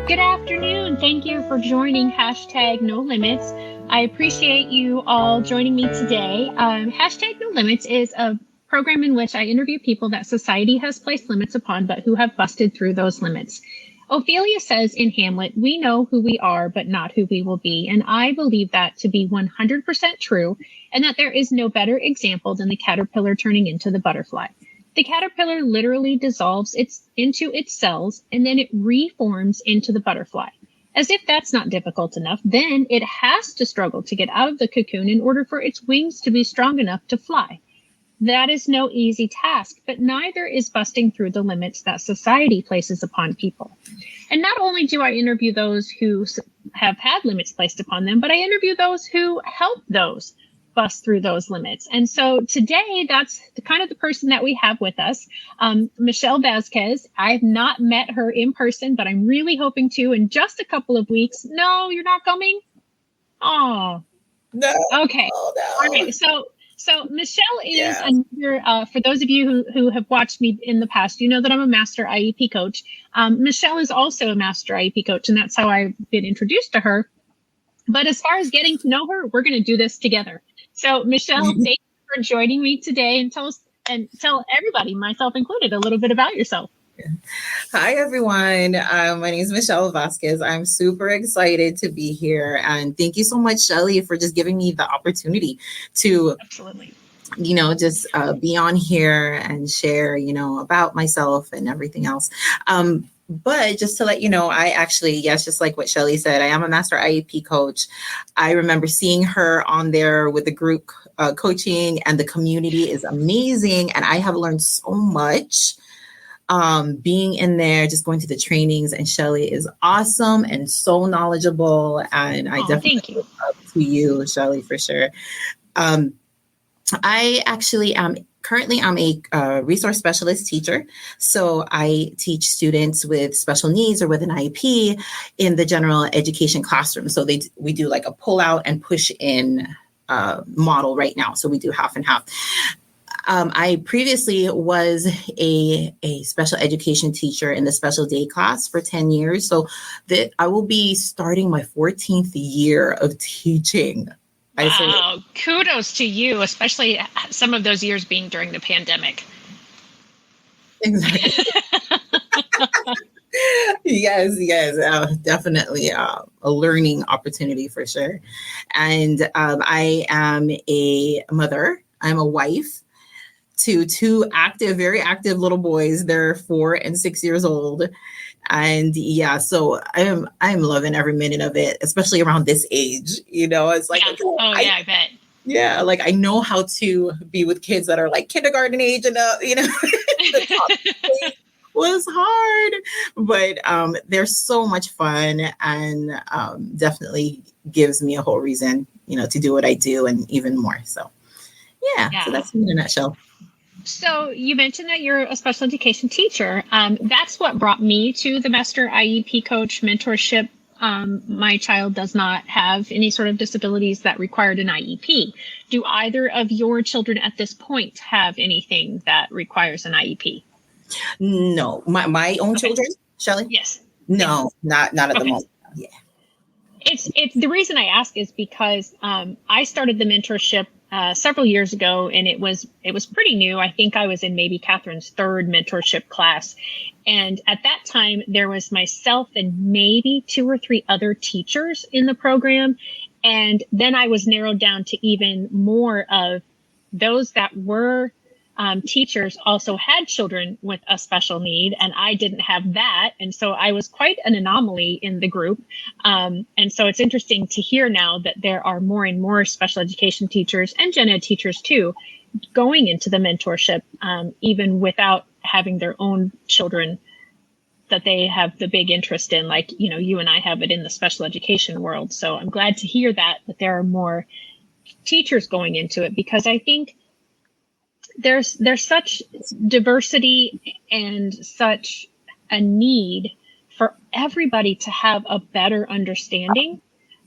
Good afternoon. Thank you for joining hashtag No Limits. I appreciate you all joining me today. Hashtag No Limits is a program in which I interview people that society has placed limits upon, but who have busted through those limits. Ophelia says in Hamlet, "We know who we are, but not who we will be." And I believe that to be 100% true, and that there is no better example than the caterpillar turning into the butterfly. The caterpillar literally dissolves into its cells, and then it reforms into the butterfly. As if that's not difficult enough, then it has to struggle to get out of the cocoon in order for its wings to be strong enough to fly. That is no easy task, but neither is busting through the limits that society places upon people. And not only do I interview those who have had limits placed upon them, but I interview those who help those bust through those limits. And so today, that's the person that we have with us, Michelle Vazquez. I've not met her in person, but I'm really hoping to in just a couple of weeks. No, you're not coming? Oh, No. okay. Oh, no. All right. So Michelle is another, for those of you who have watched me in the past, you know that I'm a master IEP coach. Michelle is also a master IEP coach, and that's how I've been introduced to her. But as far as getting to know her, we're going to do this together. So Michelle, thank you for joining me today, and tell everybody, myself included, a little bit about yourself. Hi, everyone. My name is Michelle Vazquez. I'm super excited to be here. And thank you so much, Shelly, for just giving me the opportunity to, Absolutely, just be on here and share, about myself and everything else. But just to let you know, I actually, yes, just like what Shelly said, I am a master IEP coach. I remember seeing her on there with the group coaching, and the community is amazing. And I have learned so much being in there, just going to the trainings. And Shelly is awesome and so knowledgeable. And I definitely look up to you, Shelly, for sure. I actually am currently I'm a resource specialist teacher. So I teach students with special needs or with an IEP in the general education classroom. So we do like a pull out and push in model right now. So we do half and half. I previously was a special education teacher in the special day class for 10 years. So that I will be starting my 14th year of teaching. Wow, kudos to you, especially some of those years being during the pandemic. Exactly. Yes, definitely a learning opportunity for sure. And I am a mother. I'm a wife to two very active little boys. They're 4 and 6 years old. And yeah, so I'm loving every minute of it, especially around this age. It's like, I bet. Yeah, like I know how to be with kids that are like kindergarten age and was hard, but they're so much fun, and definitely gives me a whole reason, to do what I do and even more. So yeah. So that's me in a nutshell. So you mentioned that you're a special education teacher. That's what brought me to the Master IEP Coach mentorship. My child does not have any sort of disabilities that required an IEP. Do either of your children at this point have anything that requires an IEP? No, my own children, Shelly? Yes. No, yes. not at the moment. Yeah. It's the reason I ask is because I started the mentorship several years ago, and it was pretty new. I think I was in maybe Catherine's third mentorship class. And at that time, there was myself and maybe 2 or 3 other teachers in the program. And then I was narrowed down to even more of those that were teachers also had children with a special need, and I didn't have that. And so I was quite an anomaly in the group. And so it's interesting to hear now that there are more and more special education teachers and gen ed teachers too, going into the mentorship, even without having their own children that they have the big interest in, like, you and I have it in the special education world. So I'm glad to hear that there are more teachers going into it, because I think there's such diversity and such a need for everybody to have a better understanding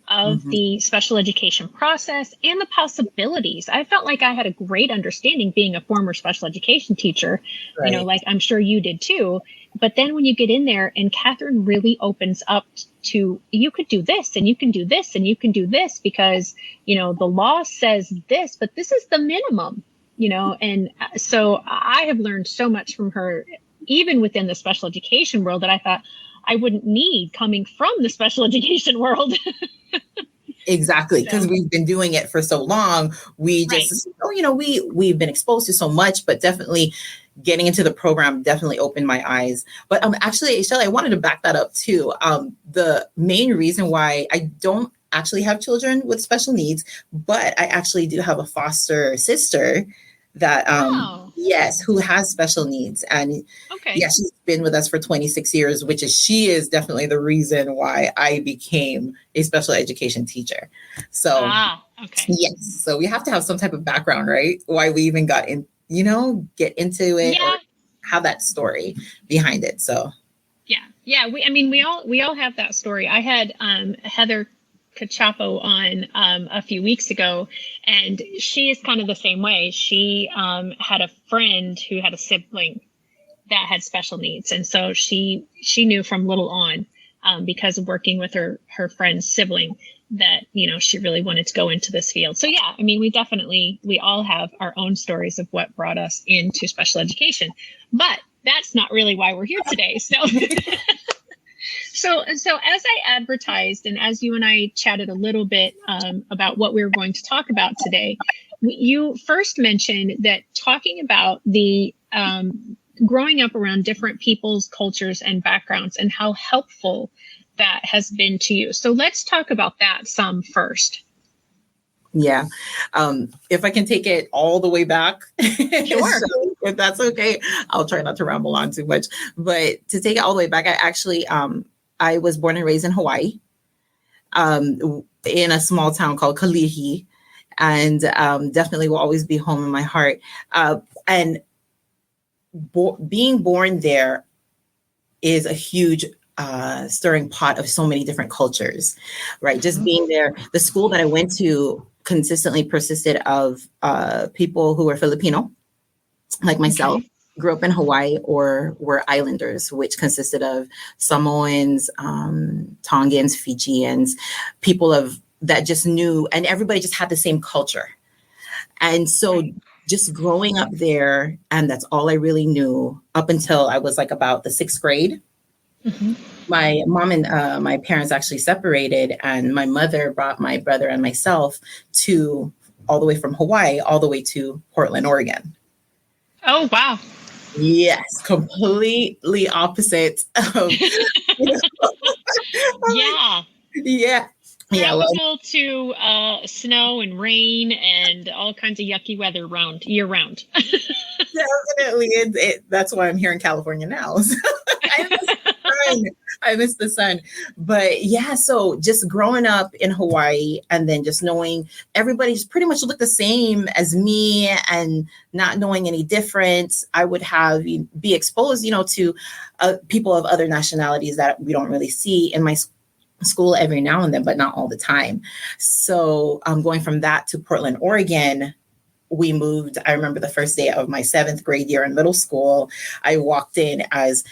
of Mhm. the special education process and the possibilities. I felt like I had a great understanding being a former special education teacher, Right. like I'm sure you did too. But then when you get in there and Catherine really opens up to, you could do this and you can do this and you can do this because, the law says this, but this is the minimum, and so I have learned so much from her, even within the special education world, that I thought I wouldn't need coming from the special education world. Exactly, because So, we've been doing it for so long. We right. just, we've been exposed to so much, but definitely getting into the program definitely opened my eyes. But actually, Shelly, I wanted to back that up too. The main reason why I don't actually have children with special needs, but I actually do have a foster sister that, Oh, yes, who has special needs. And okay. yeah, she's been with us for 26 years, she is definitely the reason why I became a special education teacher. So, Ah, okay. yes, so we have to have some type of background, right? Why we even got in, get into it or Yeah. have that story behind it. So, Yeah. Yeah. We all have that story. I had Heather Cachapo on a few weeks ago, and she is kind of the same way. She had a friend who had a sibling that had special needs, and so she knew from little on, because of working with her friend's sibling, that she really wanted to go into this field. So yeah, we all have our own stories of what brought us into special education, but that's not really why we're here today. So so as I advertised, and as you and I chatted a little bit about what we were going to talk about today, you first mentioned that talking about the growing up around different people's cultures and backgrounds and how helpful that has been to you. So let's talk about that some first. yeah. If I can take it all the way back, Sure. so if that's okay, I'll try not to ramble on too much. But to take it all the way back, I was born and raised in Hawaii, in a small town called Kalihi, and definitely will always be home in my heart. And being born there is a huge stirring pot of so many different cultures, right? Just being there. The school that I went to consistently persisted of people who were Filipino, like myself, Okay. grew up in Hawaii, or were islanders, which consisted of Samoans, Tongans, Fijians, people of that just knew, and everybody just had the same culture. And so Right. just growing up there, and that's all I really knew up until I was like about the sixth grade. Mm-hmm. My mom and my parents actually separated, and my mother brought my brother and myself to all the way from Hawaii, all the way to Portland, Oregon. Oh, wow. Yes, completely opposite of, Yeah. yeah. Yeah, well, Tropical to snow and rain and all kinds of yucky weather year round. definitely. That's why I'm here in California now. So I miss the sun. I miss the sun. But yeah, so just growing up in Hawaii, and then just knowing everybody just pretty much looked the same as me, and not knowing any difference, I would be exposed, to people of other nationalities that we don't really see in my school every now and then, but not all the time. So going from that to Portland, Oregon, we moved. I remember the first day of my seventh grade year in middle school, I walked in as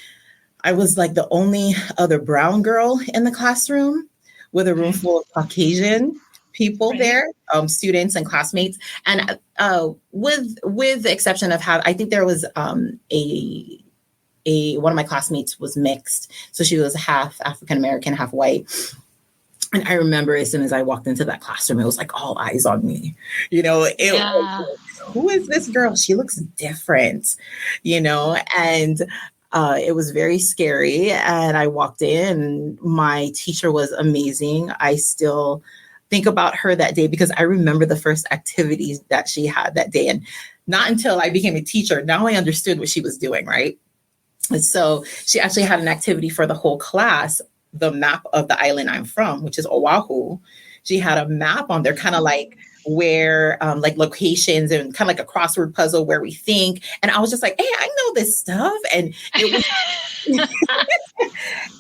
I was like the only other brown girl in the classroom, with a room full of Caucasian people Right. there, students and classmates. And with the exception of I think there was one of my classmates was mixed. So she was half African American, half white. And I remember as soon as I walked into that classroom, it was like all eyes on me. It was Yeah. like, who is this girl? She looks different, and it was very scary. And I walked in, my teacher was amazing. I still think about her that day because I remember the first activities that she had that day. And not until I became a teacher, now I understood what she was doing, right? And so she actually had an activity for the whole class, the map of the island I'm from, which is Oahu. She had a map on there, kind of like where, like locations, and kind of like a crossword puzzle where we think. And I was just like, hey, I know this stuff. And it was,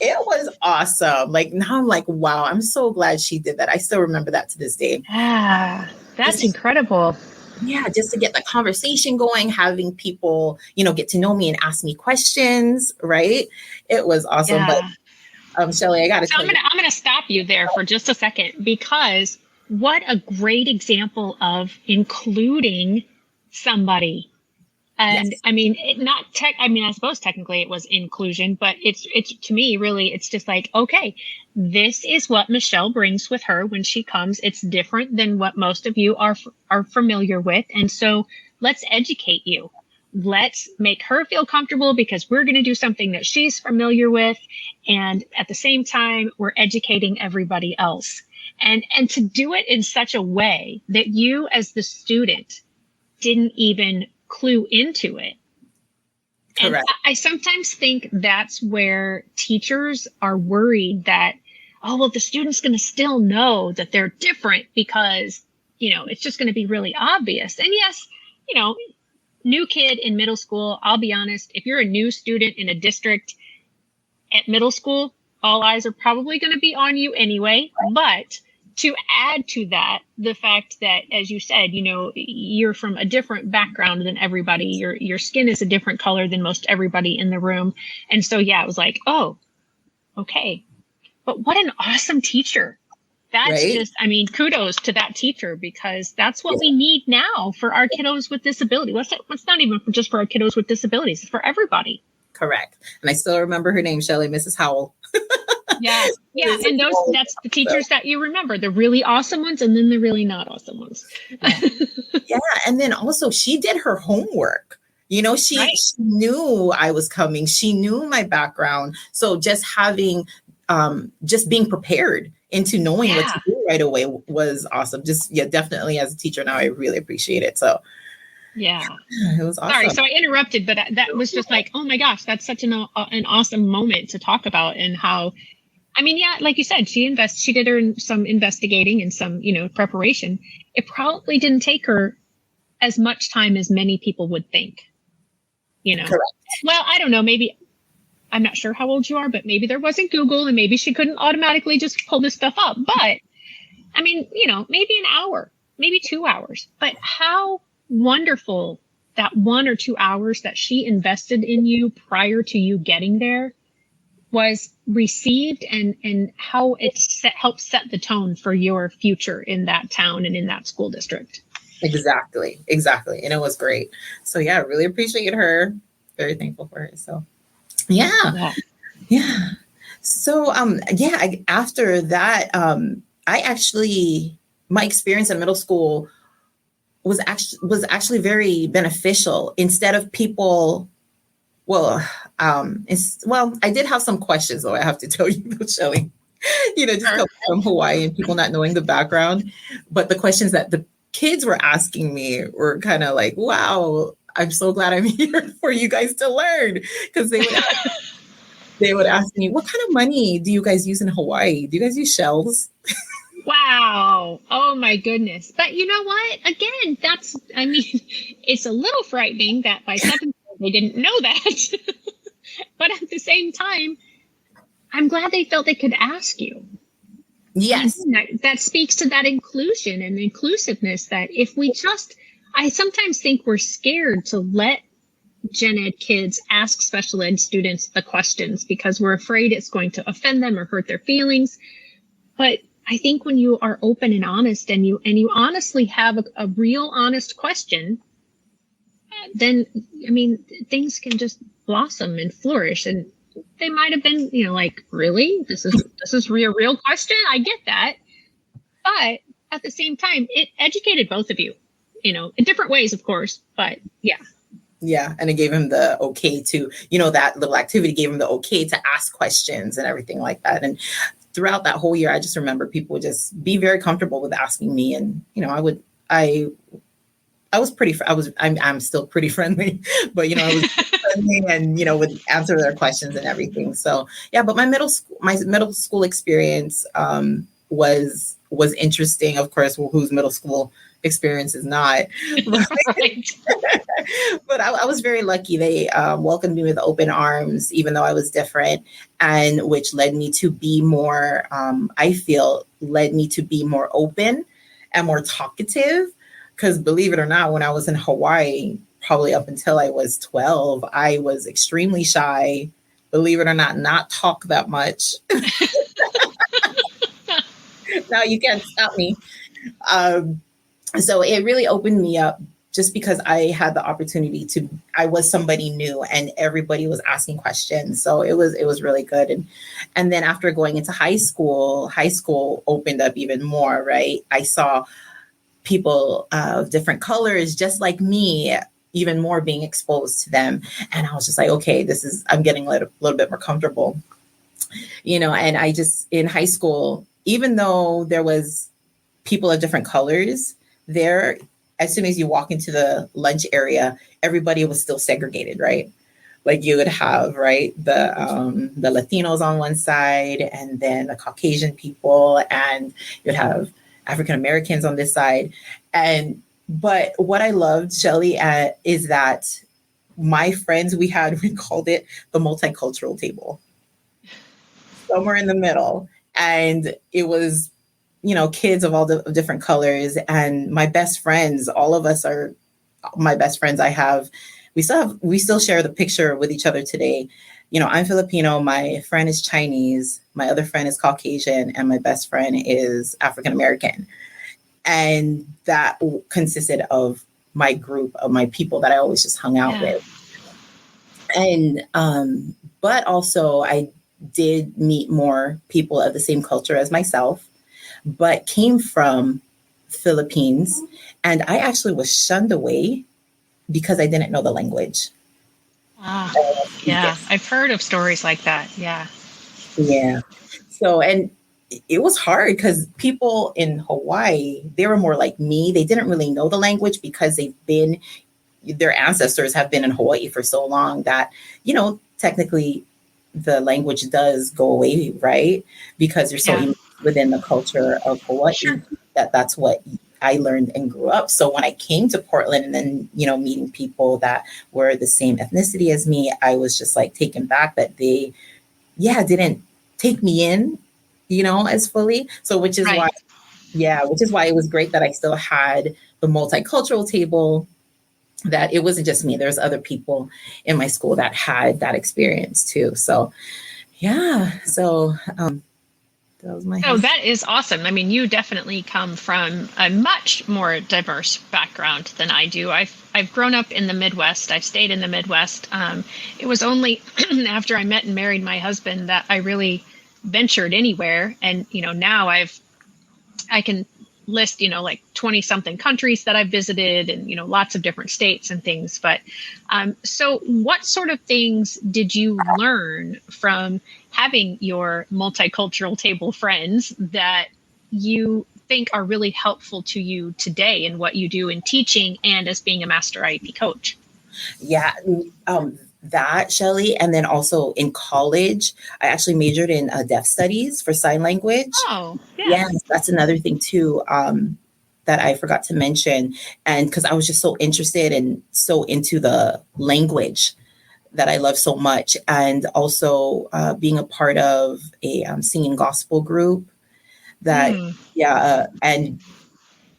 It was awesome. Like now I'm like, wow, I'm so glad she did that. I still remember that to this day. Ah, that's Just incredible. yeah, just to get the conversation going, having people, get to know me and ask me questions, right? It was awesome. But Yeah. Shelly, I gotta So tell you. I'm gonna stop you there for just a second, because what a great example of including somebody. And Yes, I mean, not tech. I mean, I suppose technically it was inclusion, but it's to me really, it's just like, okay, this is what Michelle brings with her when she comes. It's different than what most of you are familiar with, and so let's educate you. Let's make her feel comfortable because we're going to do something that she's familiar with, and at the same time, we're educating everybody else. And to do it in such a way that you, as the student, didn't even clue into it. And correct. I sometimes think that's where teachers are worried that, oh, well, the student's going to still know that they're different because, it's just going to be really obvious. And yes, you know, new kid in middle school, I'll be honest, if you're a new student in a district at middle school, all eyes are probably going to be on you anyway. But to add to that, the fact that, as you said, you're from a different background than everybody. Your skin is a different color than most everybody in the room. And so, yeah, it was like, oh, okay. But what an awesome teacher. That's Right? just, I mean, kudos to that teacher, because that's what Yeah, we need now for our kiddos with disability. What's not even just for our kiddos with disabilities, it's for everybody. correct. And I still remember her name, Shelly, Mrs. Howell. Yeah. Yeah. Mrs. And Howell. that's the teachers that you remember, the really awesome ones and then the really not awesome ones. Yeah, and then also she did her homework. She Right. knew I was coming. She knew my background. So just being prepared into knowing what to Yeah. do right away was awesome. Just yeah, definitely as a teacher now, I really appreciate it. So Yeah. it was Sorry. awesome. So I interrupted, but that was just like, oh my gosh, that's such an awesome moment to talk about. And how, I mean, yeah, like you said, she did some investigating and some, preparation. It probably didn't take her as much time as many people would think, Correct. Well, I don't know, maybe, I'm not sure how old you are, but maybe there wasn't Google and maybe she couldn't automatically just pull this stuff up. But I mean, maybe an hour, maybe 2 hours, but how wonderful that 1 or 2 hours that she invested in you prior to you getting there was received, and how it helped set the tone for your future in that town and in that school district. Exactly. Exactly. And it was great. So yeah, I really appreciate her. Very thankful for her. So yeah. Yeah. Yeah. So after that, I actually my experience in middle school was actually very beneficial. Instead of people, I did have some questions though, I have to tell you, Shelly. Just Sure. coming from Hawaii and people not knowing the background. But the questions that the kids were asking me were kind of like, wow, I'm so glad I'm here for you guys to learn. Because they would ask me, what kind of money do you guys use in Hawaii? Do you guys use shells? Wow. Oh my goodness. But you know what? Again, I mean, it's a little frightening that by 7th grade they didn't know that. But at the same time, I'm glad they felt they could ask you. Yes. That speaks to that inclusion and inclusiveness, that if we I sometimes think we're scared to let gen ed kids ask special ed students the questions because we're afraid it's going to offend them or hurt their feelings. But I think when you are open and honest, and you honestly have a real honest question, then, I mean, things can just blossom and flourish. And they might have been, like, really, this is a real question. I get that. But at the same time, it educated both of you, in different ways, of course. But yeah. Yeah. And it gave him the okay to, that little activity gave him the okay to ask questions and everything like that. And throughout that whole year, I just remember people would just be very comfortable with asking me. And, I'm still pretty friendly, but, I was friendly and, would answer their questions and everything. So, yeah, but my middle school experience was interesting. Of course, whose middle school experience is not. Right. But I was very lucky. They welcomed me with open arms, even though I was different, and which led me to be more, I feel, led me to be more open and more talkative. Because believe it or not, when I was in Hawaii, probably up until I was 12, I was extremely shy. Believe it or not talk that much. Now you can't stop me. Um, so it really opened me up just because I had the opportunity to, I was somebody new and everybody was asking questions. So it was really good. And then after going into high school opened up even more, right? I saw people of different colors, just like me, even more being exposed to them. And I was just like, okay, I'm getting a little bit more comfortable, and I just, in high school, even though there was people of different colors there, as soon as you walk into the lunch area, everybody was still segregated, right? Like you would have, right, the Latinos on one side, and then the Caucasian people, and you'd have African Americans on this side. But what I loved, Shelly, is that my friends, we called it the multicultural table, somewhere in the middle. And it was, kids of all the different colors. And my best friends, all of us are my best friends. We still share the picture with each other today. I'm Filipino, my friend is Chinese, my other friend is Caucasian, and my best friend is African American. And that consisted of my group of my people that I always just hung out with. And, but also I did meet more people of the same culture as myself, but came from Philippines. And I actually was shunned away because I didn't know the language. Ah, yeah. I've heard of stories like that. Yeah. Yeah. So, and it was hard because people in Hawaii, they were more like me. They didn't really know the language because their ancestors have been in Hawaii for so long that, technically the language does go away, right? Because you're so within the culture of Hawaii, sure, that's what I learned and grew up. So when I came to Portland and then, meeting people that were the same ethnicity as me, I was just like taken back that they, didn't take me in, as fully. So which is why it was great that I still had the multicultural table, that it wasn't just me. There's other people in my school that had that experience too. So, that was my. Oh, that is awesome. I mean, you definitely come from a much more diverse background than I do. I've grown up in the Midwest. I've stayed in the Midwest. It was only after I met and married my husband that I really ventured anywhere. And now I can list like 20 something countries that I've visited, and lots of different states and things. But so what sort of things did you learn from having your multicultural table friends that you think are really helpful to you today in what you do in teaching and as being a master IEP coach? Yeah, that, Shelly. And then also in college, I actually majored in deaf studies for sign language. Oh, yeah. Yes, that's another thing too, that I forgot to mention. And because I was just so interested and so into the language that I love so much. And also being a part of a singing gospel group that, and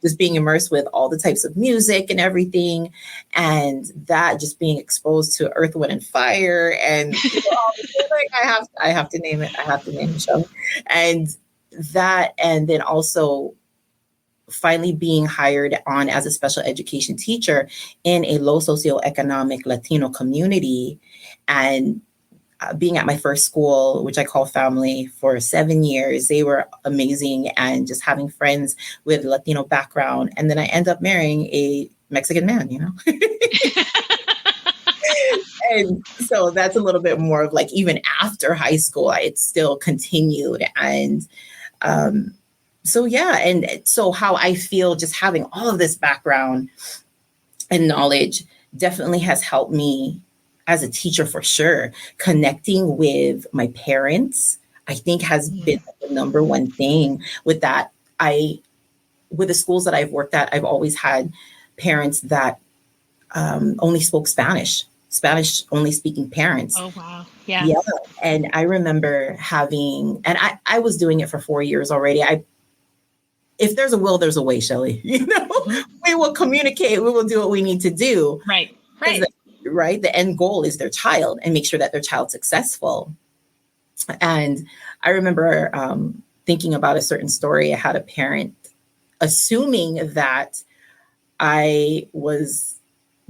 just being immersed with all the types of music and everything, and that just being exposed to Earth, Wind, and Fire, and I have to name it. I have to name the show, and that, and then also finally being hired on as a special education teacher in a low socioeconomic Latino community, and being at my first school, which I call family, for 7 years. They were amazing, and just having friends with Latino background. And then I end up marrying a Mexican man, And so that's a little bit more of like, even after high school, it still continued. And and so how I feel just having all of this background and knowledge definitely has helped me as a teacher, for sure. Connecting with my parents, I think, has been the number one thing with that. With the schools that I've worked at, I've always had parents that only spoke Spanish only speaking parents. Oh, wow. Yeah. Yeah. And I remember and I was doing it for 4 years already. If there's a will, there's a way, Shelley. We will communicate. We will do what we need to do. Right. Right. Right. The end goal is their child and make sure that their child's successful. And I remember thinking about a certain story. I had a parent assuming that I was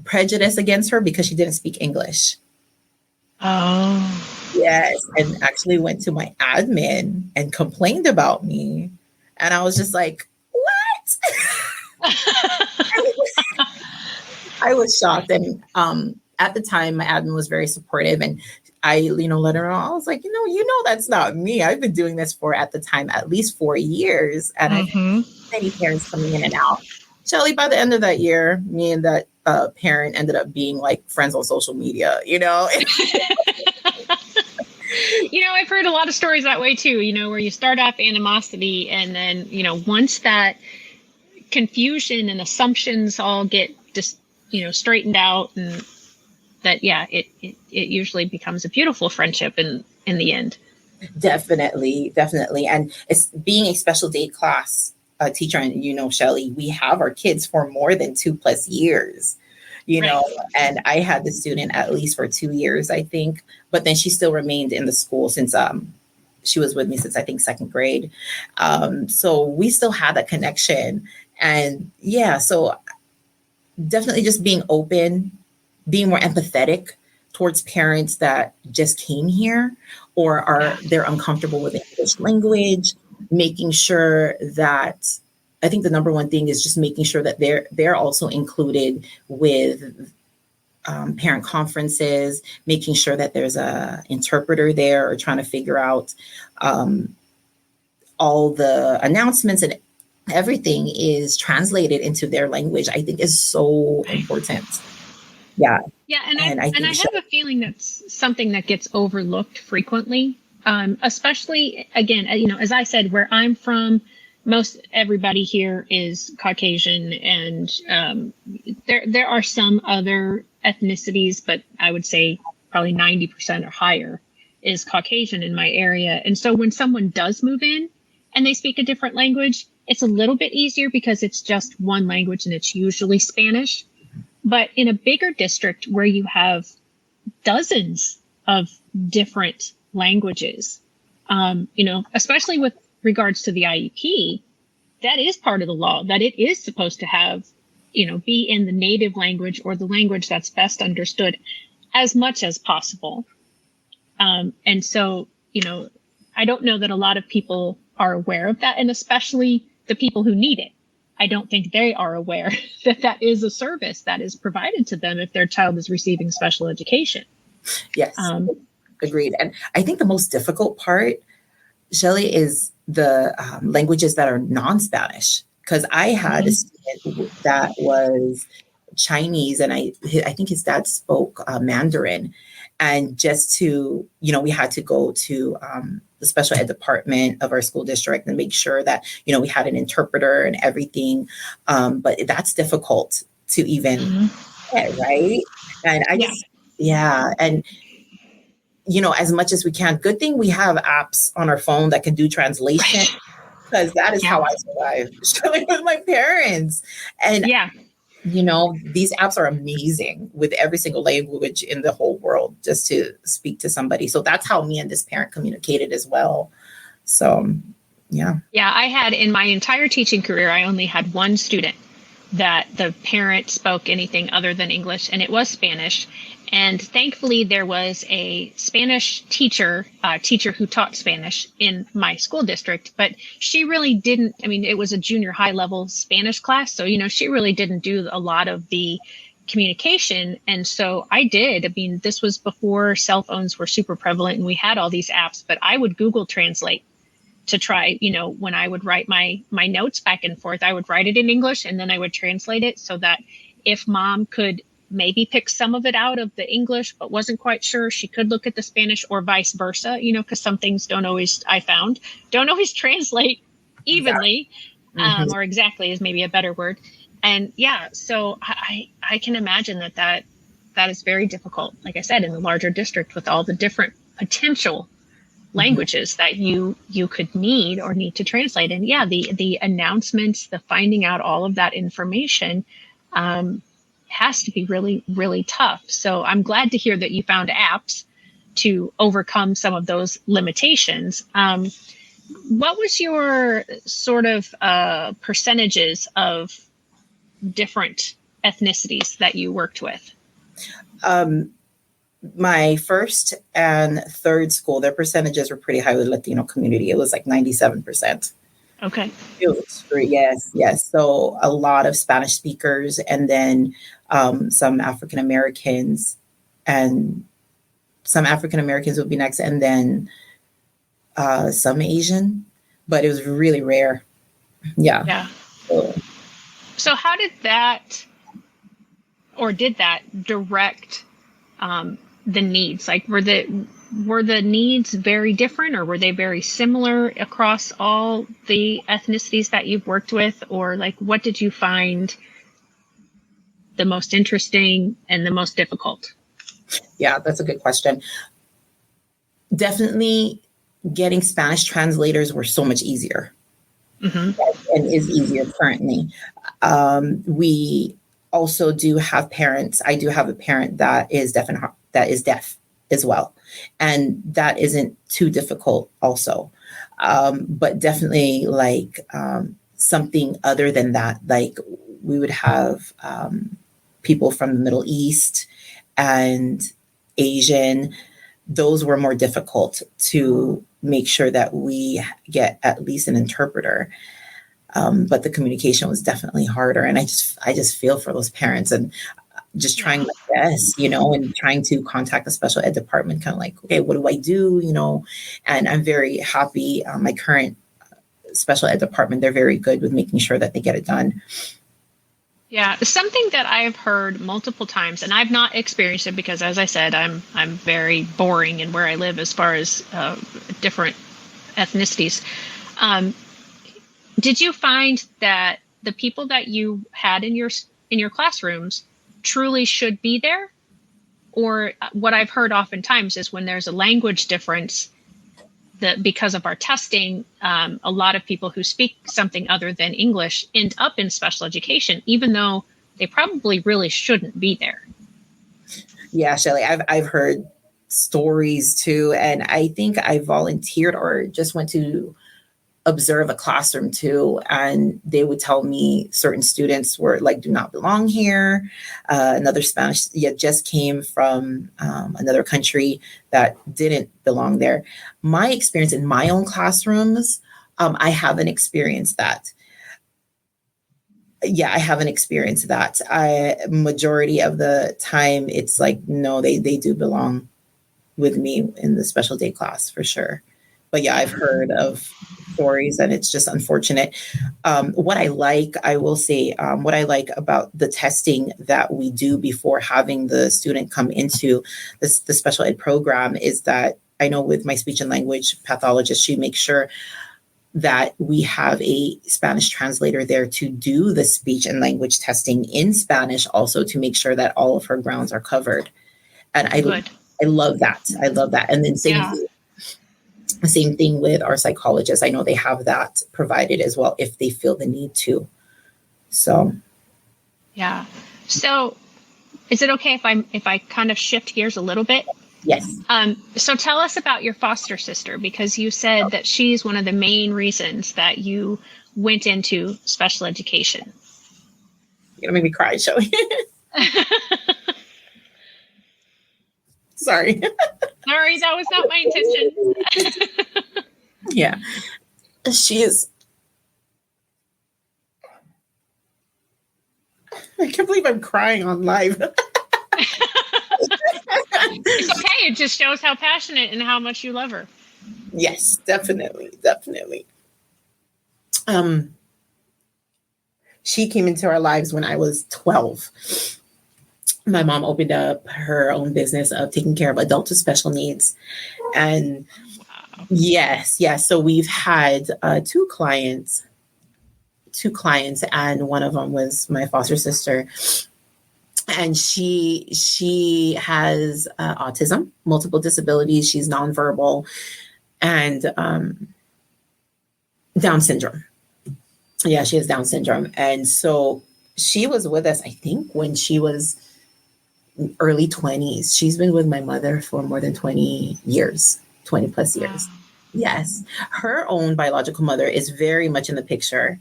prejudiced against her because she didn't speak English. Oh. Yes. And actually went to my admin and complained about me. And I was just like, what? I was shocked. And at the time, my admin was very supportive. And I, let her know. I was like, that's not me. I've been doing this for, at the time, at least 4 years. And I've had many parents coming in and out. Shelley, by the end of that year, me and that parent ended up being like friends on social media, I've heard a lot of stories that way too, where you start off animosity and then, once that confusion and assumptions all get just, straightened out, and that, it usually becomes a beautiful friendship in the end. Definitely. And it's being a special date class teacher, and Shelley, we have our kids for more than 2+ years, right. And I had the student at least for 2 years, I think, but then she still remained in the school since she was with me since I think 2nd grade. So we still had that connection. And so definitely just being open, being more empathetic towards parents that just came here or they're uncomfortable with the English language, making sure that, I think the number one thing is just making sure that they're also included with parent conferences, making sure that there's a interpreter there, or trying to figure out all the announcements and everything is translated into their language. I think is so important. Yeah. Yeah. And I have a feeling that's something that gets overlooked frequently, especially, again, as I said, where I'm from, most everybody here is Caucasian, and there are some other ethnicities, but I would say probably 90% or higher is Caucasian in my area. And so when someone does move in and they speak a different language, it's a little bit easier because it's just one language and it's usually Spanish. But in a bigger district where you have dozens of different languages, especially with regards to the IEP, that is part of the law, that it is supposed to have, be in the native language or the language that's best understood as much as possible. And so, I don't know that a lot of people are aware of that, and especially the people who need it. I don't think they are aware that is a service that is provided to them if their child is receiving special education. Yes, agreed. And I think the most difficult part, Shelley, is the languages that are non-Spanish. Because I had a student that was Chinese, and I think his dad spoke Mandarin. And just to, we had to go to the special ed department of our school district and make sure that, we had an interpreter and everything. But that's difficult to even get, right? And and, as much as we can, good thing we have apps on our phone that can do translation, because that is how I survived with my parents. And these apps are amazing with every single language in the whole world just to speak to somebody. So that's how me and this parent communicated as well. So, yeah. Yeah, I had in my entire teaching career, I only had one student that the parent spoke anything other than English, and it was Spanish. And thankfully, there was a Spanish teacher who taught Spanish in my school district, but she really didn't. I mean, it was a junior high level Spanish class. So, she really didn't do a lot of the communication. And so I did. I mean, this was before cell phones were super prevalent and we had all these apps, but I would Google Translate to try, when I would write my notes back and forth, I would write it in English and then I would translate it so that if mom could maybe pick some of it out of the English, but wasn't quite sure, she could look at the Spanish, or vice versa, because some things don't always translate evenly, or exactly is maybe a better word. And yeah, so I can imagine that is very difficult. Like I said, in the larger district with all the different potential Mhm. languages that you could need to translate. And yeah, the announcements, the finding out all of that information has to be really, really tough. So I'm glad to hear that you found apps to overcome some of those limitations. What was your sort of percentages of different ethnicities that you worked with? Um, my first and third school, their percentages were pretty high with Latino community. It was like 97%. Okay. It was extreme. Yes, yes. So a lot of Spanish speakers, and then some African Americans, and some African Americans would be next, and then some Asian, but it was really rare. Yeah. Yeah. So, So how did that, or did that direct the needs? Like were the needs very different, or were they very similar across all the ethnicities that you've worked with? Or like what did you find the most interesting and the most difficult? yeah, that's a good question. Definitely getting Spanish translators were so much easier, Mm-hmm. and is easier currently. We also do have parents. I do have a parent that is deaf, that is deaf as well, and that isn't too difficult also. But definitely like something other than that, like we would have people from the Middle East and Asian. Those were more difficult to make sure that we get at least an interpreter. But the communication was definitely harder, and I just feel for those parents, and just trying Yeah. my best, you know, and trying to contact the special ed department, kind of like, okay, what do I do, you know? And I'm very happy. My current special ed department, they're very good with making sure that they get it done. Yeah, something that I've heard multiple times, and I've not experienced it because, as I said, I'm very boring in where I live as far as different ethnicities. Um, did you find that the people that you had in your classrooms truly should be there? Or what I've heard oftentimes is when there's a language difference, that because of our testing, a lot of people who speak something other than English end up in special education, even though they probably really shouldn't be there. Yeah, Shelly, I've heard stories too, and I think I volunteered or just went to observe a classroom too, and they would tell me certain students were like, do not belong here. Another Spanish, yeah, just came from another country that didn't belong there. My experience in my own classrooms, I haven't experienced that. Yeah, I haven't experienced that. I majority of the time it's like, no, they do belong with me in the special day class for sure. But yeah, I've heard of stories, and it's just unfortunate. What I like, I will say, what I like about the testing that we do before having the student come into this, the special ed program, is that I know with my speech and language pathologist, she makes sure that we have a Spanish translator there to do the speech and language testing in Spanish, also to make sure that all of her grounds are covered. And Good. I love that. I love that. And then Yeah. same thing with our psychologists. I know they have that provided as well if they feel the need to. So Yeah. So is it okay if I kind of shift gears a little bit? yes. So tell us about your foster sister, because you said that she's one of the main reasons that you went into special education. You're gonna make me cry, Shelly. Sorry. Sorry, that was not my intention. Yeah. She is. I can't believe I'm crying on live. It's okay. It just shows how passionate and how much you love her. Yes, definitely. Definitely. She came into our lives when I was 12. My mom opened up her own business of taking care of adults with special needs. And Wow. yes. So we've had two clients two clients, and one of them was my foster sister. And she has autism, multiple disabilities. She's nonverbal, and Down syndrome. Yeah, she has Down syndrome. And so she was with us, I think, when she was early 20s. She's been with my mother for more than 20 years, 20 plus years. Wow. Yes. Her own biological mother is very much in the picture,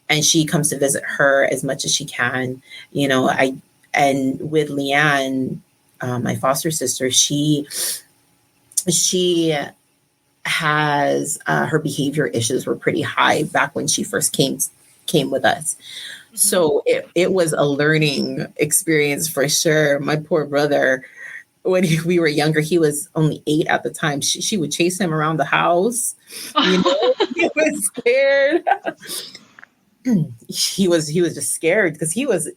and she comes to visit her as much as she can. And with Leanne, my foster sister, she has her behavior issues were pretty high back when she first came with us. Mm-hmm. So it was a learning experience for sure. My poor brother, when we were younger, he was only 8 at the time. She would chase him around the house. He was scared. he was just scared because he was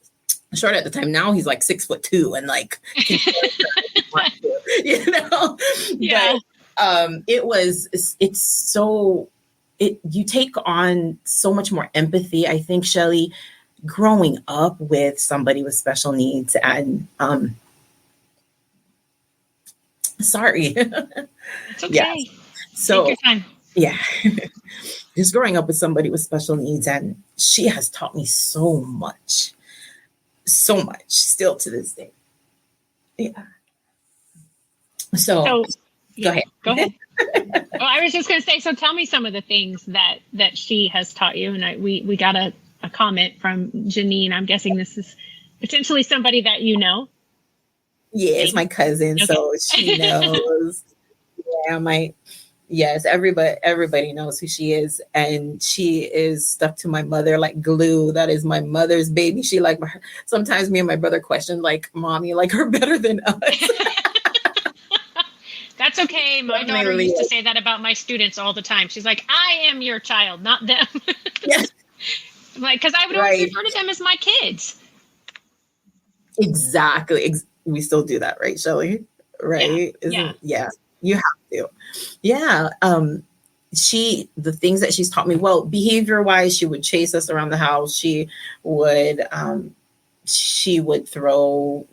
short at the time. Now he's like 6'2" and like, Yeah. But you take on so much more empathy, I think, Shelly, growing up with somebody with special needs. And sorry. It's okay. Yeah. So, take your time. Yeah. Just growing up with somebody with special needs, and she has taught me so much still to this day. Yeah. So go ahead. Well, I was just going to say, so tell me some of the things that she has taught you. And we got a comment from Janine. I'm guessing this is potentially somebody that you know. Yeah, it's my cousin, okay. So she knows. Yes, everybody knows who she is, and she is stuck to my mother like glue. That is my mother's baby. She like her. Sometimes me and my brother question, like, "Mom, you like her better than us?" That's okay. My daughter used to say that about my students all the time. She's like, "I am your child, not them." Yes. Like, because I would always refer to them as my kids. Exactly. We still do that, right, Shelly? Right? Yeah. You have to. Yeah. The things that she's taught me, well, behavior wise, she would chase us around the house. She would throw,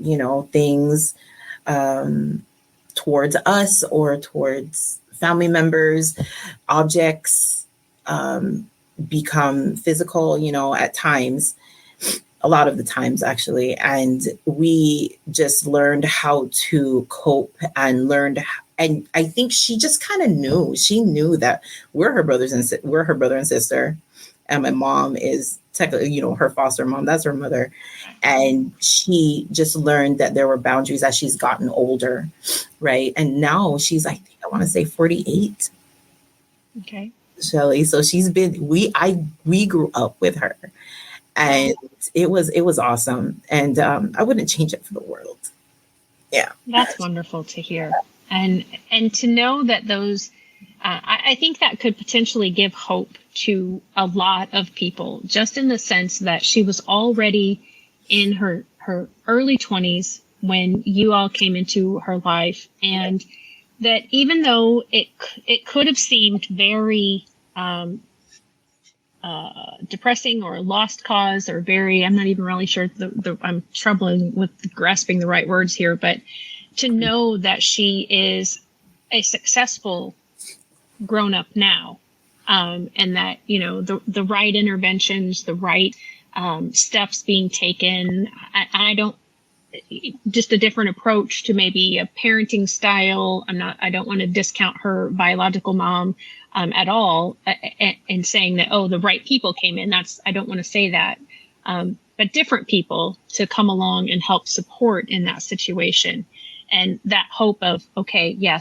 things towards us or towards family members, objects, become physical, at times, a lot of the times actually. And we just learned how to cope and and I think she just kind of knew. She knew that we're her brother and sister, and my mom is technically, her foster mom. That's her mother, and she just learned that there were boundaries as she's gotten older, right? And now she's, I think, I want to say 48. Okay, Shelly. So she's been. We grew up with her, and it was awesome, and I wouldn't change it for the world. Yeah, that's wonderful to hear. And to know that those, I think that could potentially give hope to a lot of people, just in the sense that she was already in her early 20s when you all came into her life, and that even though it could have seemed very depressing or lost cause or very, I'm not even really sure, I'm troubling with grasping the right words here, but to know that she is a successful grown up now, and that, the right interventions, the right steps being taken. I don't, just a different approach to maybe a parenting style. I don't want to discount her biological mom at all, and saying that, the right people came in. I don't want to say that, but different people to come along and help support in that situation. And that hope of,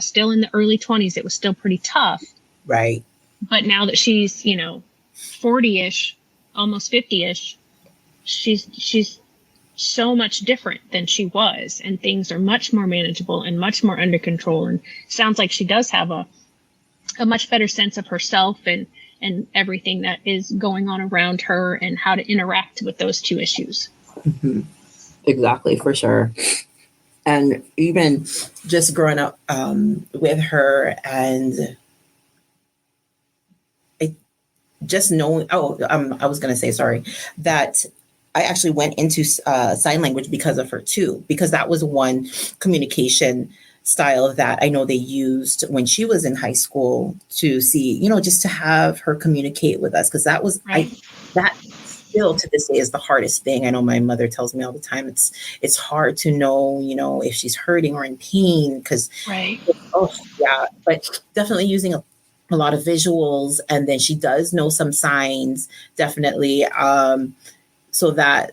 still in the early 20s, it was still pretty tough. Right. But now that she's, 40-ish, almost 50-ish, she's so much different than she was. And things are much more manageable and much more under control. And sounds like she does have a much better sense of herself and everything that is going on around her and how to interact with those two issues. Mm-hmm. Exactly, for sure. And even just growing up with her, and just knowing, I was going to say, sorry, that I actually went into sign language because of her too, because that was one communication style that I know they used when she was in high school to see, just to have her communicate with us. Cause that was, Right. that still to this day is the hardest thing. I know my mother tells me all the time, it's hard to know, if she's hurting or in pain. Cause, Right. oh yeah, but definitely using a lot of visuals. And then she does know some signs, definitely. So that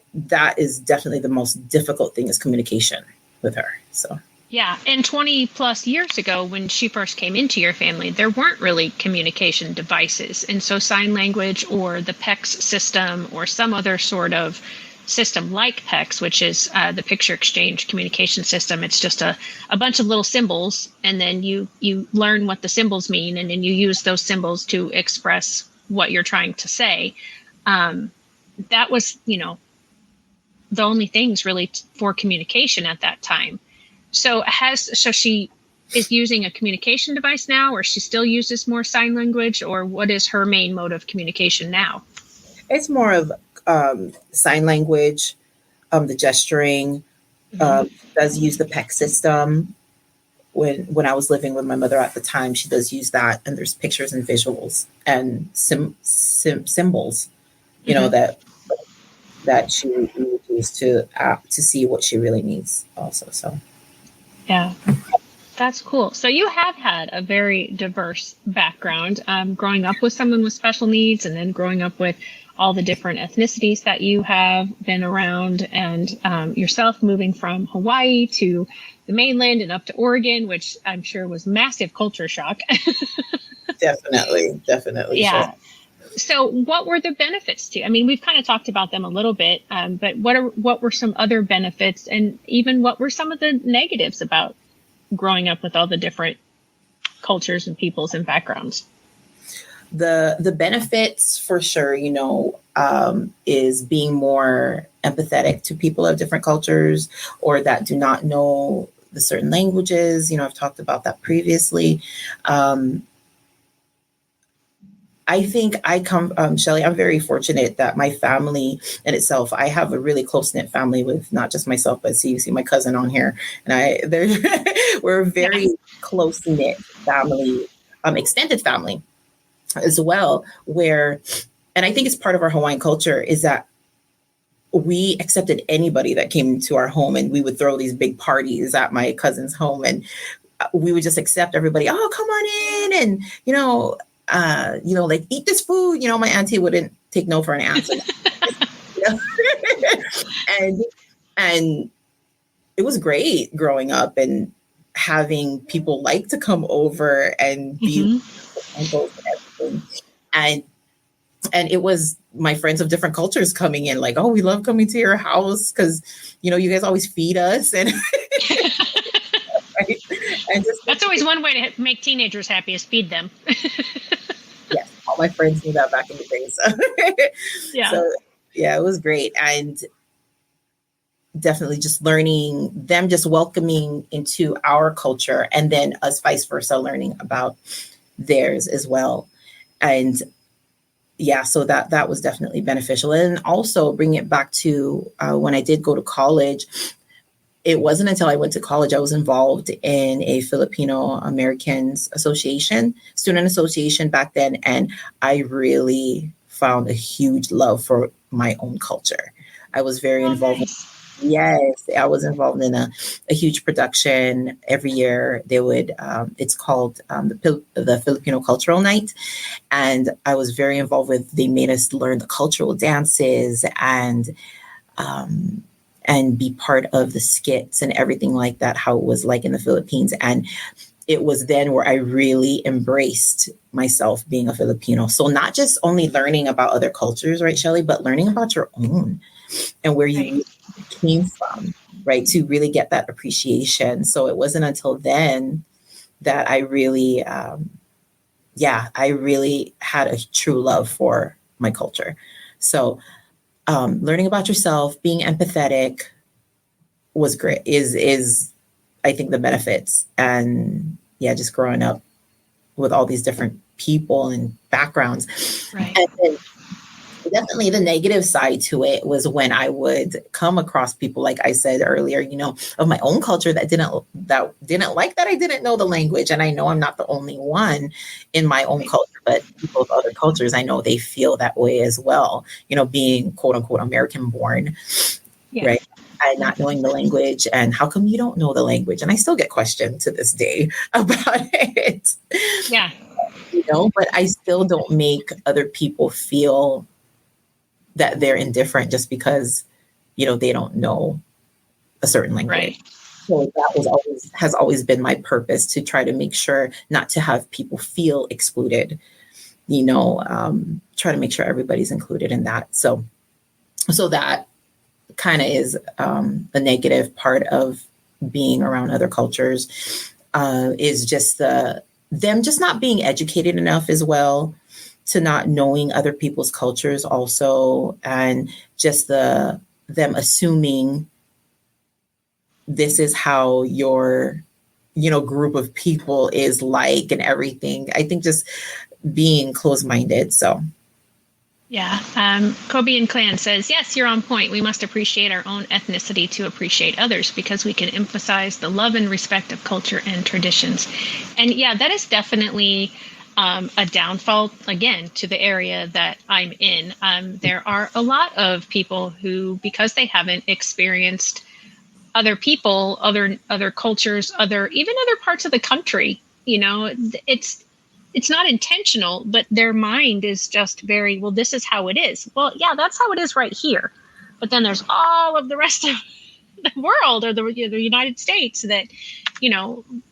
is definitely the most difficult thing is communication with her. So Yeah. And 20 plus years ago, when she first came into your family, there weren't really communication devices. And so sign language or the PECS system or some other sort of system like PECS, which is the picture exchange communication system. It's just a bunch of little symbols. And then you learn what the symbols mean. And then you use those symbols to express what you're trying to say. That was, the only things really for communication at that time. So she is using a communication device now, or she still uses more sign language, or what is her main mode of communication now? it's more of sign language, the gesturing, does use the PEC system. When I was living with my mother at the time, she does use that, and there's pictures and visuals and symbols, that she would use to see what she really needs also. So Yeah, that's cool. So you have had a very diverse background, growing up with someone with special needs, and then growing up with all the different ethnicities that you have been around, and yourself moving from Hawaii to the mainland and up to Oregon, which I'm sure was massive culture shock. definitely Yeah. sure. So what were the benefits to you? I mean, we've kind of talked about them a little bit, but what were some other benefits, and even what were some of the negatives about growing up with all the different cultures and peoples and backgrounds? The benefits for sure, is being more empathetic to people of different cultures or that do not know the certain languages. I've talked about that previously. I think Shelly, I'm very fortunate that my family in itself, I have a really close knit family with not just myself, but you see my cousin on here, and we're a very close knit family, extended family as well, and I think it's part of our Hawaiian culture is that we accepted anybody that came to our home, and we would throw these big parties at my cousin's home, and we would just accept everybody. Oh, come on in. And, like eat this food. My auntie wouldn't take no for an answer. and it was great growing up and having people like to come over and be uncles and everything. And it was my friends of different cultures coming in like, oh, we love coming to your house because, you guys always feed us. And right? And That's always one way to make teenagers happy is feed them. Yes, all my friends knew that back in the day. So yeah, it was great. And definitely just learning them, just welcoming into our culture, and then us vice versa, learning about theirs as well. And yeah, so that was definitely beneficial. And also bring it back to when I did go to college. It wasn't until I went to college I was involved in a Filipino Americans student association back then. And I really found a huge love for my own culture. I was very involved. Nice. Yes, I was involved in a huge production every year. They would, it's called the Filipino Cultural Night. And I was very involved they made us learn the cultural dances and be part of the skits and everything like that, how it was like in the Philippines. And it was then where I really embraced myself being a Filipino. So not just only learning about other cultures, right, Shelley, but learning about your own and where you came from, right, to really get that appreciation. So it wasn't until then that I really, I really had a true love for my culture. So learning about yourself, being empathetic was great, is I think the benefits. And yeah, just growing up with all these different people and backgrounds. Right. And then definitely the negative side to it was when I would come across people, like I said earlier, of my own culture that didn't like that I didn't know the language. And I know I'm not the only one in my own culture, but people of other cultures, I know they feel that way as well, being quote unquote American born, right? And not knowing the language, and how come you don't know the language? And I still get questioned to this day about it. Yeah. But I still don't make other people feel that they're indifferent just because, they don't know a certain language. Right. So that has always been my purpose, to try to make sure not to have people feel excluded, try to make sure everybody's included in that. So that kind of is the negative part of being around other cultures, is just them just not being educated enough as well, to not knowing other people's cultures also, and just them assuming this is how your group of people is like, and everything. I think just being closed-minded. So yeah. Kobe and Clan says, yes, you're on point. We must appreciate our own ethnicity to appreciate others, because we can emphasize the love and respect of culture and traditions. And yeah, that is definitely a downfall, again, to the area that I'm in. There are a lot of people who, because they haven't experienced other people, other cultures, even other parts of the country, it's not intentional, but their mind is just very, well, this is how it is. Well, yeah, that's how it is right here. But then there's all of the rest of the world, or the United States, that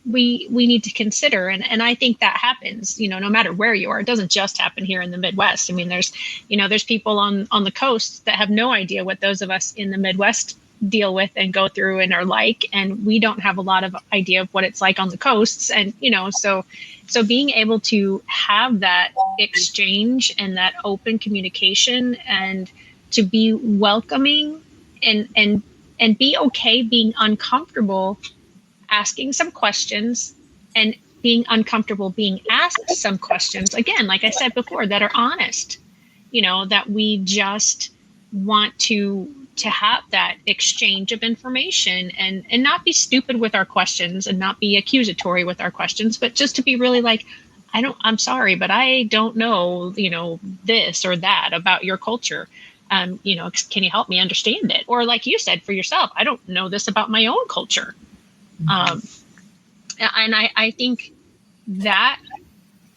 we need to consider. And I think that happens, no matter where you are. It doesn't just happen here in the Midwest. I mean, there's people on the coast that have no idea what those of us in the Midwest deal with and go through and are like, and we don't have a lot of idea of what it's like on the coasts. And so being able to have that exchange and that open communication, and to be welcoming, and be okay being uncomfortable asking some questions, and being uncomfortable being asked some questions, again, like I said before, that are honest, that we just want to have that exchange of information, and not be stupid with our questions, and not be accusatory with our questions, but just to be really like, I'm sorry, but I don't know, this or that about your culture. Can you help me understand it? Or like you said for yourself, I don't know this about my own culture. And I think that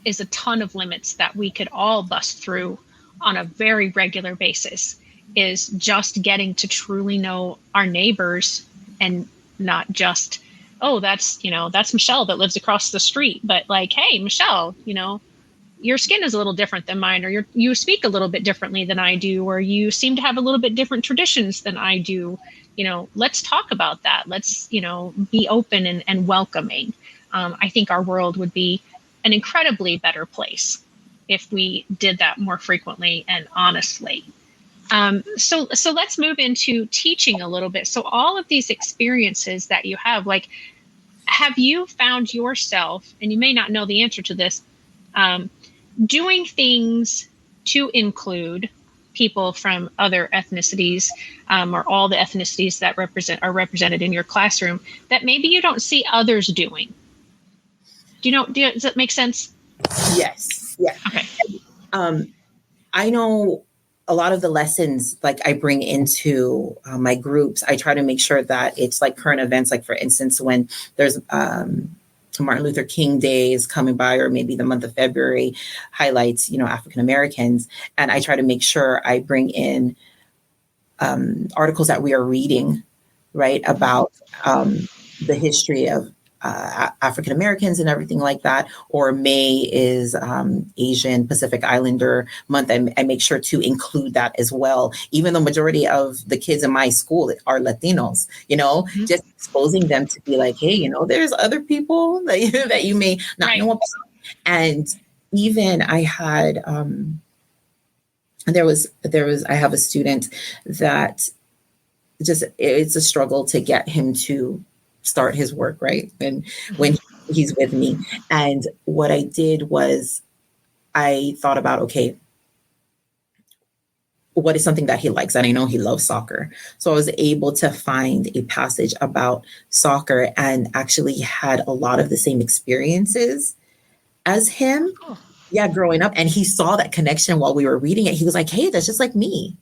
is a ton of limits that we could all bust through on a very regular basis, is just getting to truly know our neighbors, and not just, oh, that's Michelle that lives across the street, but like, hey, Michelle, your skin is a little different than mine, or you speak a little bit differently than I do, or you seem to have a little bit different traditions than I do. Let's talk about that. Let's, be open and welcoming. I think our world would be an incredibly better place if we did that more frequently and honestly. So let's move into teaching a little bit. So all of these experiences that you have, like, have you found yourself, and you may not know the answer to this, doing things to include people from other ethnicities, or all the ethnicities that are represented in your classroom, that maybe you don't see others doing? Does that make sense? Yes. Yeah. Okay. I know a lot of the lessons, like, I bring into my groups, I try to make sure that it's like current events. Like, for instance, when there's Martin Luther King Day is coming by, or maybe the month of February highlights, African Americans. And I try to make sure I bring in articles that we are reading, right, about the history of African Americans and everything like that. Or May is Asian Pacific Islander month. I make sure to include that as well. Even though majority of the kids in my school are Latinos, just exposing them to be like, hey, there's other people that you may not know about. And even I had, I have a student that just, it's a struggle to get him to start his work, right? And when he's with me. And what I did was I thought about, okay, what is something that he likes? And I know he loves soccer. So I was able to find a passage about soccer and actually had a lot of the same experiences as him. Oh, Yeah, growing up. And he saw that connection while we were reading it. He was like, hey, that's just like me,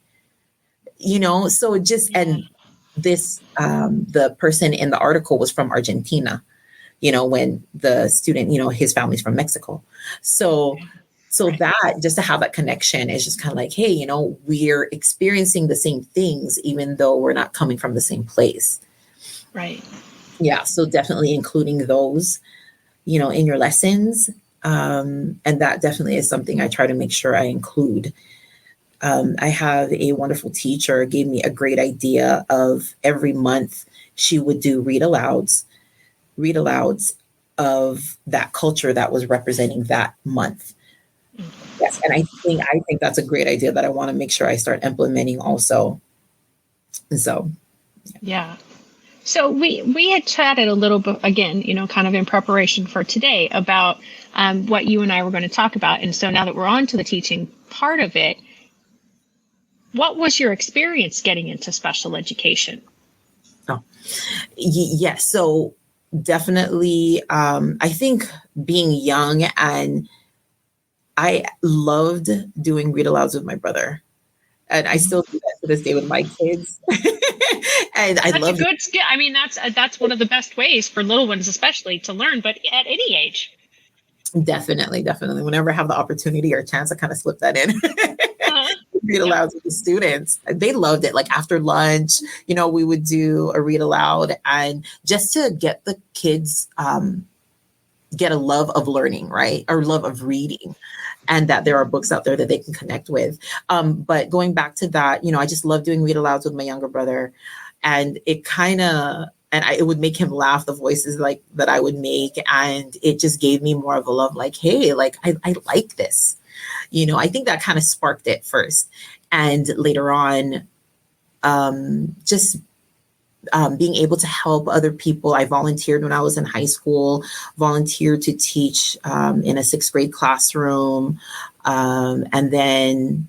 So just, yeah. and this, the person in the article was from Argentina, when the student, his family's from Mexico. So, Okay. so Right. that just to have that connection is just kind of like, hey, we're experiencing the same things, even though we're not coming from the same place. Right. Yeah. So definitely including those, in your lessons. And that definitely is something I try to make sure I include. I have a wonderful teacher gave me a great idea of every month she would do read alouds of that culture that was representing that month. Yes, and I think that's a great idea that I want to make sure I start implementing also. And so, Yeah. So we had chatted a little bit again, kind of in preparation for today about what you and I were going to talk about. And so now that we're on to the teaching part of it, what was your experience getting into special education? oh, yes, so definitely, I think being young, and I loved doing read alouds with my brother. And I still do that to this day with my kids. And I And that's a love good skill. I mean, that's one of the best ways for little ones, especially, to learn. But at any age. definitely, definitely. Whenever I have the opportunity or chance, I kind of slip that in. Uh-huh. Read Yep. aloud to the students. They loved it. Like after lunch, we would do a read aloud, and just to get the kids get a love of learning, right? Or love of reading, and that there are books out there that they can connect with. But going back to that, I just love doing read alouds with my younger brother. And it kind of, it would make him laugh, the voices like that I would make. And it just gave me more of a love, like, hey, like, I like this. I think that kind of sparked it first. And later on, just being able to help other people. I volunteered when I was in high school, volunteered to teach in a 6th grade classroom. And then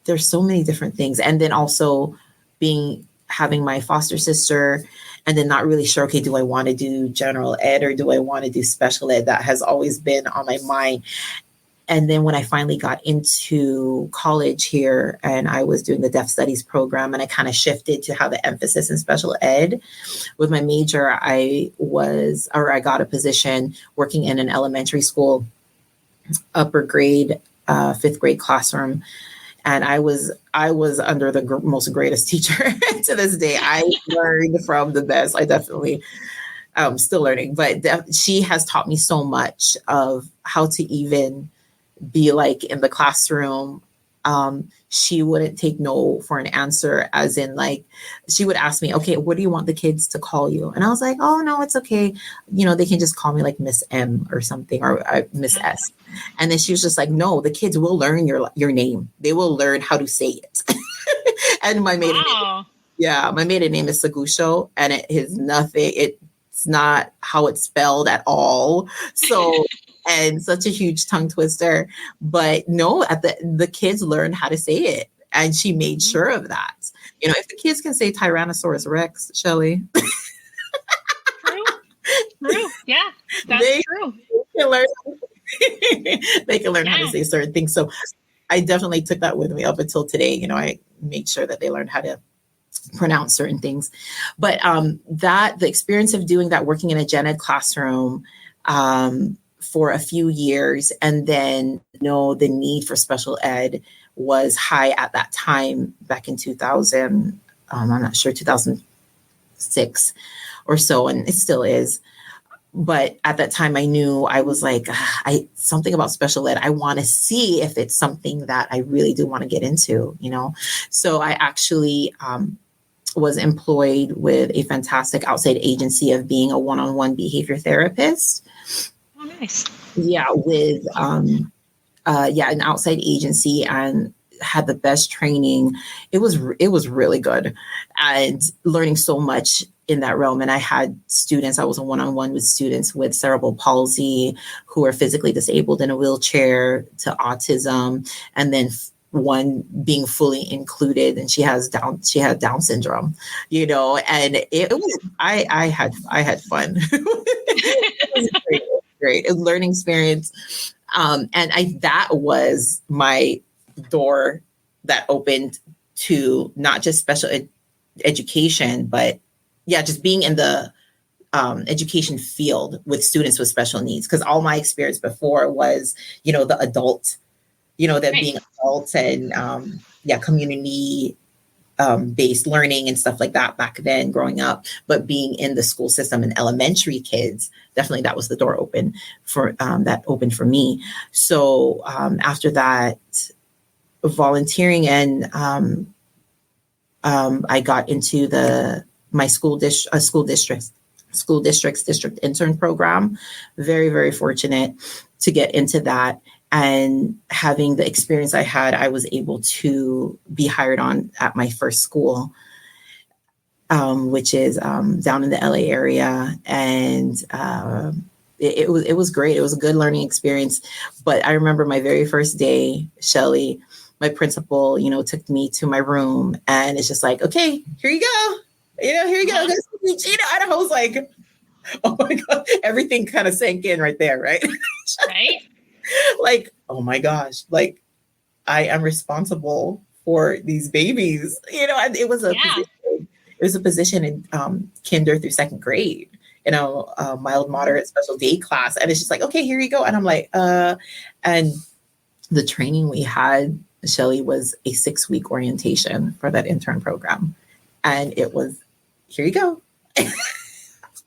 there's so many different things. And then also having my foster sister, and then not really sure, okay, do I want to do general ed or do I want to do special ed? That has always been on my mind. And then when I finally got into college here and I was doing the deaf studies program, and I kind of shifted to have the emphasis in special ed with my major, I got a position working in an elementary school, upper grade, 5th grade classroom. And I was under the most greatest teacher to this day. I learned from the best. I definitely still learning, but she has taught me so much of how to even be like in the classroom. She wouldn't take no for an answer, as in like, she would ask me, okay, what do you want the kids to call you? And I was like, oh no, it's okay. They can just call me like Miss M or something, or Miss S. And then she was just like, no, the kids will learn your name. They will learn how to say it. And my maiden name is Sagusho, and it is nothing. It's not how it's spelled at all. So, and such a huge tongue twister. But no, the kids learned how to say it, and she made sure of that. If the kids can say Tyrannosaurus Rex, Shelley, True. Yeah, that's true. Can learn, they can learn how to say certain things. So I definitely took that with me up until today. I made sure that they learned how to pronounce certain things. But the experience of doing that, working in a gen ed classroom, for a few years, and then the need for special ed was high at that time back in 2000. I'm not sure, 2006 or so, and it still is. But at that time, I knew, I was like, something about special ed. I want to see if it's something that I really do want to get into, So I actually was employed with a fantastic outside agency of being a one-on-one behavior therapist. Oh, nice. Yeah, with an outside agency, and had the best training. It was really good, and learning so much in that realm. And I had students, I was a one-on-one with students with cerebral palsy who are physically disabled in a wheelchair to autism. And then one being fully included, and she had Down syndrome, and it was, I had fun. It was great. It was great. A learning experience. That was my door that opened to not just special education, but just being in the education field with students with special needs. Because all my experience before was, the adult, that being adults and community based learning and stuff like that back then growing up. But being in the school system and elementary kids, definitely that was the door opened for me. So after that, volunteering and I got into my school district intern program. Very, very fortunate to get into that. And having the experience I had, I was able to be hired on at my first school, which is down in the LA area. And it was great. It was a good learning experience. But I remember my very first day, Shelly, my principal, took me to my room, and it's just like, okay, here you go. Here you go. And I was like, oh my God, everything kind of sank in right there, right? Right. Like, oh my gosh, like I am responsible for these babies, and it was a position in kinder through second grade, mild, moderate, special day class. And it's just like, okay, here you go. And I'm like, and the training we had, Shelly, was a 6-week orientation for that intern program. And it was, here you go.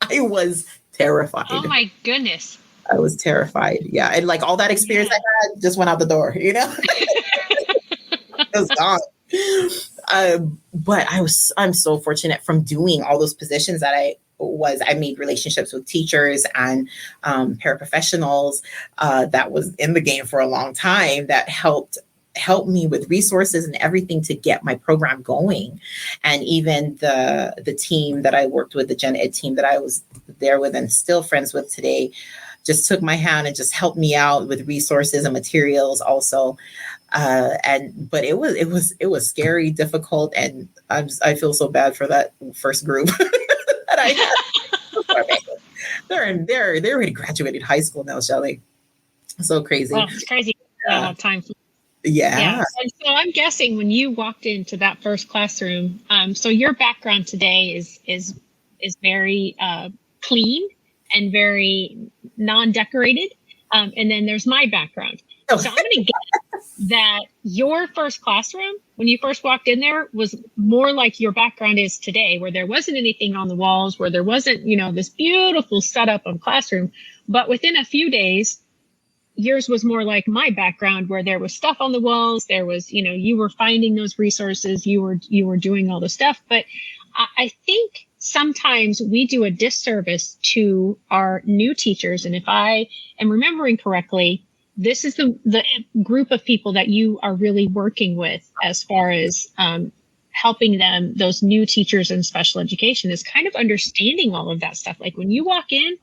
I was terrified. Oh my goodness. I was terrified. Yeah. And like all that experience I had just went out the door, It was gone. But I'm so fortunate from doing all those positions that I made relationships with teachers and paraprofessionals that was in the game for a long time that helped me with resources and everything to get my program going. And even the team that I worked with, the Gen Ed team that I was there with and still friends with today, just took my hand and just helped me out with resources and materials also. But it was scary, difficult. And I feel so bad for that first group that I had. They're already graduated high school now, Shelly. So crazy. Well, it's crazy. Time. Yeah. And so I'm guessing when you walked into that first classroom, so your background today is very clean and very non-decorated. And then there's my background. So I'm going to guess that your first classroom, when you first walked in there, was more like your background is today, where there wasn't anything on the walls, where there wasn't, this beautiful setup of classroom. But within a few days, yours was more like my background, where there was stuff on the walls. There was, you were finding those resources. You were doing all the stuff. But I think sometimes we do a disservice to our new teachers. And if I am remembering correctly, this is the group of people that you are really working with as far as helping them, those new teachers in special education, is kind of understanding all of that stuff. Like when you walk in,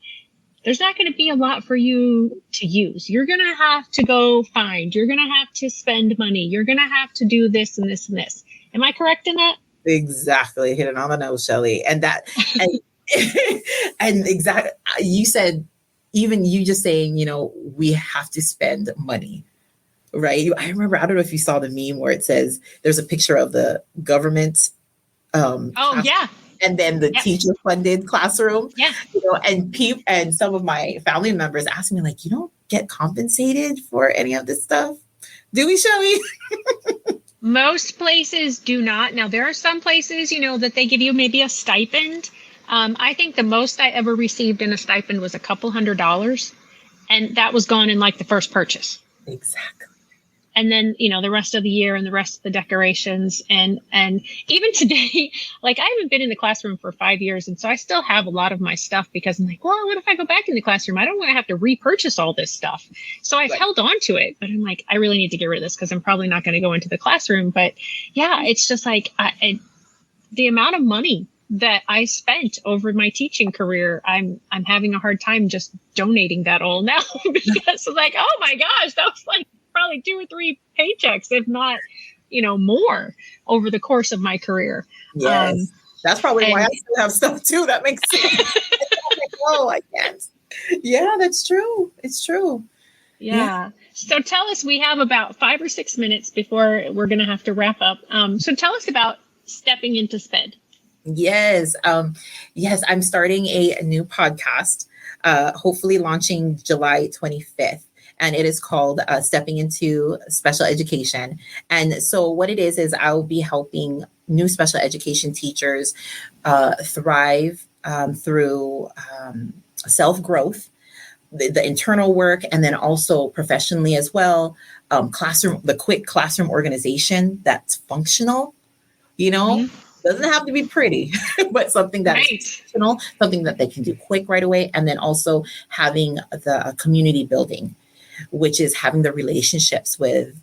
there's not going to be a lot for you to use. You're going to have to go find. You're going to have to spend money. You're going to have to do this and this and this. Am I correct in that? Exactly. Hit it on the nose, Shelly. And and exactly, you said, even you just saying, we have to spend money, right? I remember, I don't know if you saw the meme where it says, there's a picture of the government. And then the teacher funded classroom, and some of my family members asked me, like, you don't get compensated for any of this stuff? Do we, Shelly? Most places do not. Now, there are some places, that they give you maybe a stipend. I think the most I ever received in a stipend was a couple $100s. And that was gone in like the first purchase. Exactly. And then, the rest of the year and the rest of the decorations. And even today, like I haven't been in the classroom for 5 years. And so I still have a lot of my stuff because I'm like, well, what if I go back in the classroom? I don't want to have to repurchase all this stuff. So I've held on to it, but I'm like, I really need to get rid of this because I'm probably not going to go into the classroom. But yeah, it's just like the amount of money that I spent over my teaching career, I'm having a hard time just donating that all now because it's like, oh my gosh, that was like probably 2 or 3 paychecks, if not, more over the course of my career. Yes. That's probably why I still have stuff too. That makes sense. Oh, I can't. Yeah, that's true. It's true. Yeah. So tell us, we have about 5 or 6 minutes before we're going to have to wrap up. So tell us about stepping into SPED. Yes. Yes, I'm starting a new podcast, hopefully launching July 25th. And it is called Stepping into Special Education. And so what it is I'll be helping new special education teachers thrive through self-growth, the internal work, and then also professionally as well. The quick classroom organization that's functional, doesn't have to be pretty, but something that is functional, something that they can do quick right away. And then also having the community building, which is having the relationships with,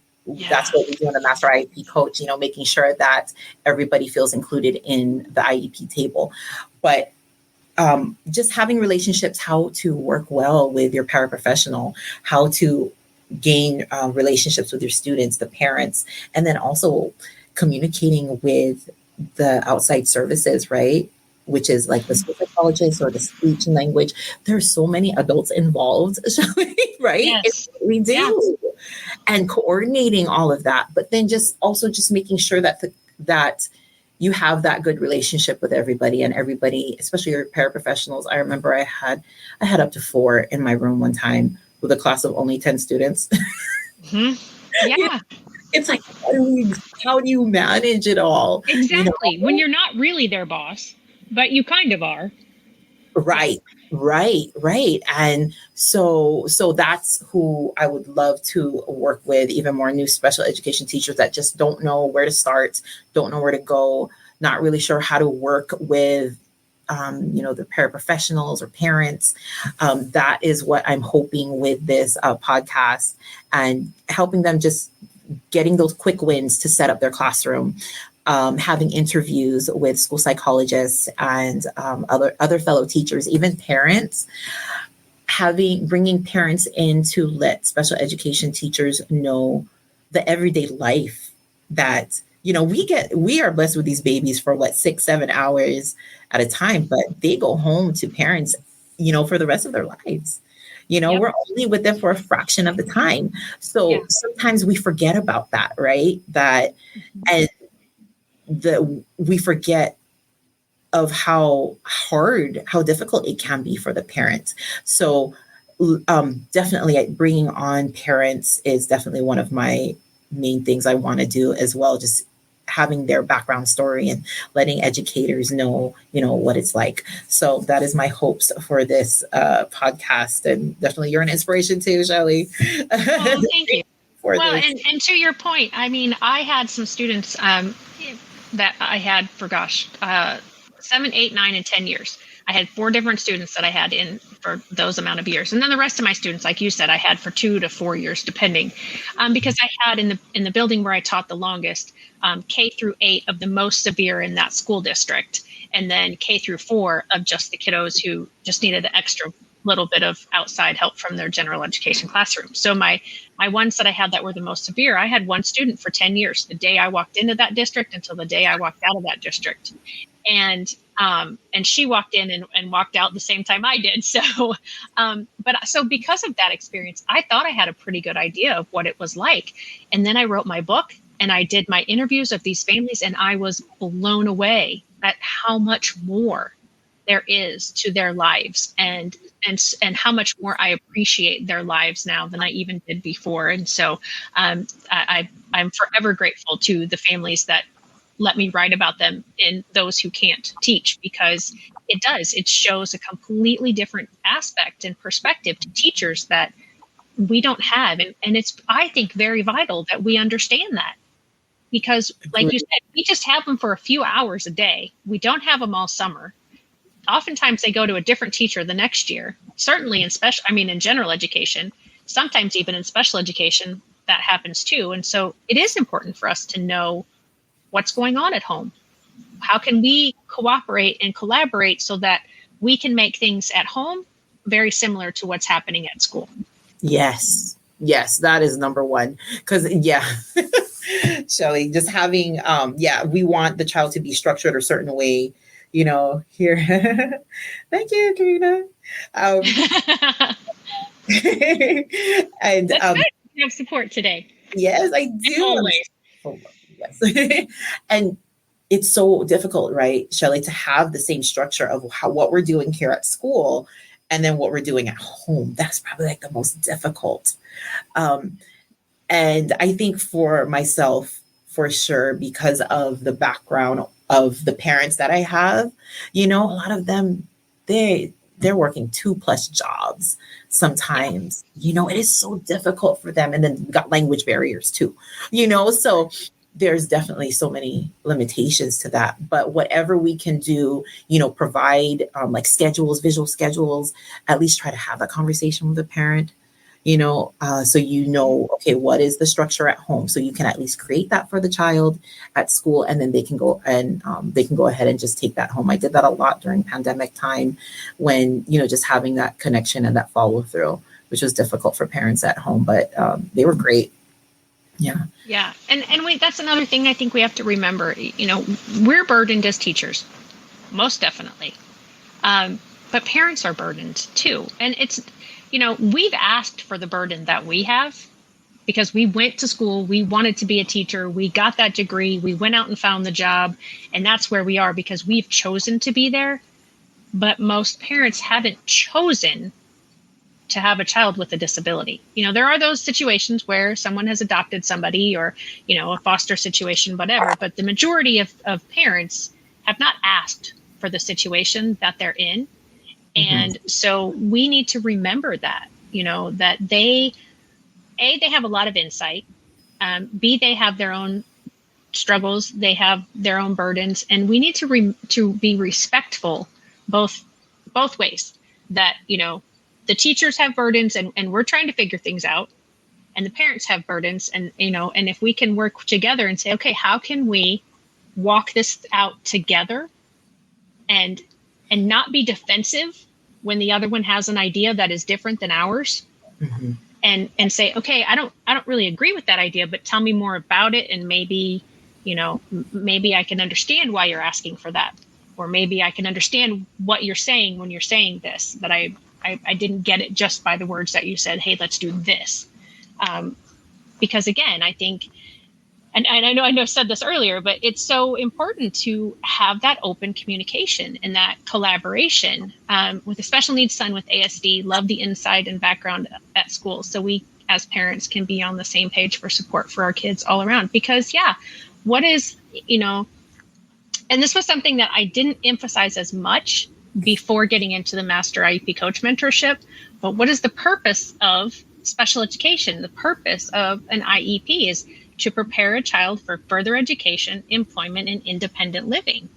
that's what we do in the Master IEP Coach, making sure that everybody feels included in the IEP table. But just having relationships, how to work well with your paraprofessional, how to gain relationships with your students, the parents, and then also communicating with the outside services, right? Which is like the school psychologist or the speech and language. There's so many adults involved, right? Yes. We do. Yes. And coordinating all of that, but then just making sure that that you have that good relationship with everybody, and everybody, especially your paraprofessionals. I remember I had up to 4 in my room one time with a class of only 10 students. Mm-hmm. Yeah. It's like, how do you manage it all? Exactly. When you're not really their boss, but you kind of are. Right. And so that's who I would love to work with, even more new special education teachers that just don't know where to start, don't know where to go, not really sure how to work with, the paraprofessionals or parents. That is what I'm hoping with this podcast, and helping them just getting those quick wins to set up their classroom. Having interviews with school psychologists and other fellow teachers, even parents, bringing parents in to let special education teachers know the everyday life that, we are blessed with these babies for 6-7 hours at a time, but they go home to parents, for the rest of their lives. We're only with them for a fraction of the time. So sometimes we forget about that, right? And we forget of how difficult it can be for the parents. So definitely bringing on parents is definitely one of my main things I want to do as well. Just having their background story and letting educators know, what it's like. So that is my hopes for this podcast. And definitely you're an inspiration too, Shelley. Oh, thank you. And to your point, I mean, I had some students that I had for 7, 8, 9, and 10 years. I had 4 different students that I had in for those amount of years. And then the rest of my students, like you said, I had for 2 to 4 years, depending, because I had in the building where I taught the longest, K through 8 of the most severe in that school district. And then K through 4 of just the kiddos who just needed the extra little bit of outside help from their general education classroom. So my ones that I had that were the most severe, I had one student for 10 years, the day I walked into that district until the day I walked out of that district. And she walked in and walked out the same time I did. So, so because of that experience, I thought I had a pretty good idea of what it was like. And then I wrote my book and I did my interviews of these families, and I was blown away at how much more there is to their lives, and how much more I appreciate their lives now than I even did before. And so I'm forever grateful to the families that let me write about them and those who can't teach, because it shows a completely different aspect and perspective to teachers that we don't have. And it's, I think, very vital that we understand that, because like you said, we just have them for a few hours a day. We don't have them all summer. Oftentimes they go to a different teacher the next year, certainly in general education, sometimes even in special education, that happens too. And so it is important for us to know what's going on at home. how can we cooperate and collaborate so that we can make things at home very similar to what's happening at school? Yes. Yes, that is number one. Because, yeah, Shelly, just having, we want the child to be structured a certain way, here. Thank you, Karina. Um, and That's good. You have support today. Yes, I do. Always. Oh, yes. And it's so difficult, right, Shelly, to have the same structure of what we're doing here at school and then what we're doing at home. That's probably like the most difficult. And I think for myself, for sure, because of the background of the parents that I have, a lot of them, they're working 2+ jobs sometimes. It is so difficult for them. And then we got language barriers too, so there's definitely so many limitations to that. But whatever we can do, provide like schedules, visual schedules, at least try to have that conversation with the parent, so okay, what is the structure at home? So you can at least create that for the child at school, and then they can go ahead and just take that home. I did that a lot during pandemic time when, just having that connection and that follow through, which was difficult for parents at home, but they were great. Yeah. Yeah. And that's another thing I think we have to remember, we're burdened as teachers, most definitely. But parents are burdened too. And it's, we've asked for the burden that we have because we went to school, we wanted to be a teacher, we got that degree, we went out and found the job, and that's where we are because we've chosen to be there. But most parents haven't chosen to have a child with a disability. There are those situations where someone has adopted somebody or, a foster situation, whatever, but the majority of parents have not asked for the situation that they're in. And so we need to remember that, that they have a lot of insight. B, they have their own struggles. They have their own burdens, and we need to be respectful both ways. That the teachers have burdens, and we're trying to figure things out, and the parents have burdens, and and if we can work together and say, okay, how can we walk this out together, and not be defensive when the other one has an idea that is different than ours, and say, okay, I don't really agree with that idea, but tell me more about it, and maybe maybe I can understand why you're asking for that, or maybe I can understand what you're saying when you're saying this, that I didn't get it just by the words that you said, hey, let's do this. Because again, I think, and I know I said this earlier, but it's so important to have that open communication and that collaboration. With a special needs son with ASD, love the insight and background at school. So we as parents can be on the same page for support for our kids all around. Because what is, and this was something that I didn't emphasize as much before getting into the Master IEP Coach mentorship, but what is the purpose of special education? The purpose of an IEP is to prepare a child for further education, employment, and independent living.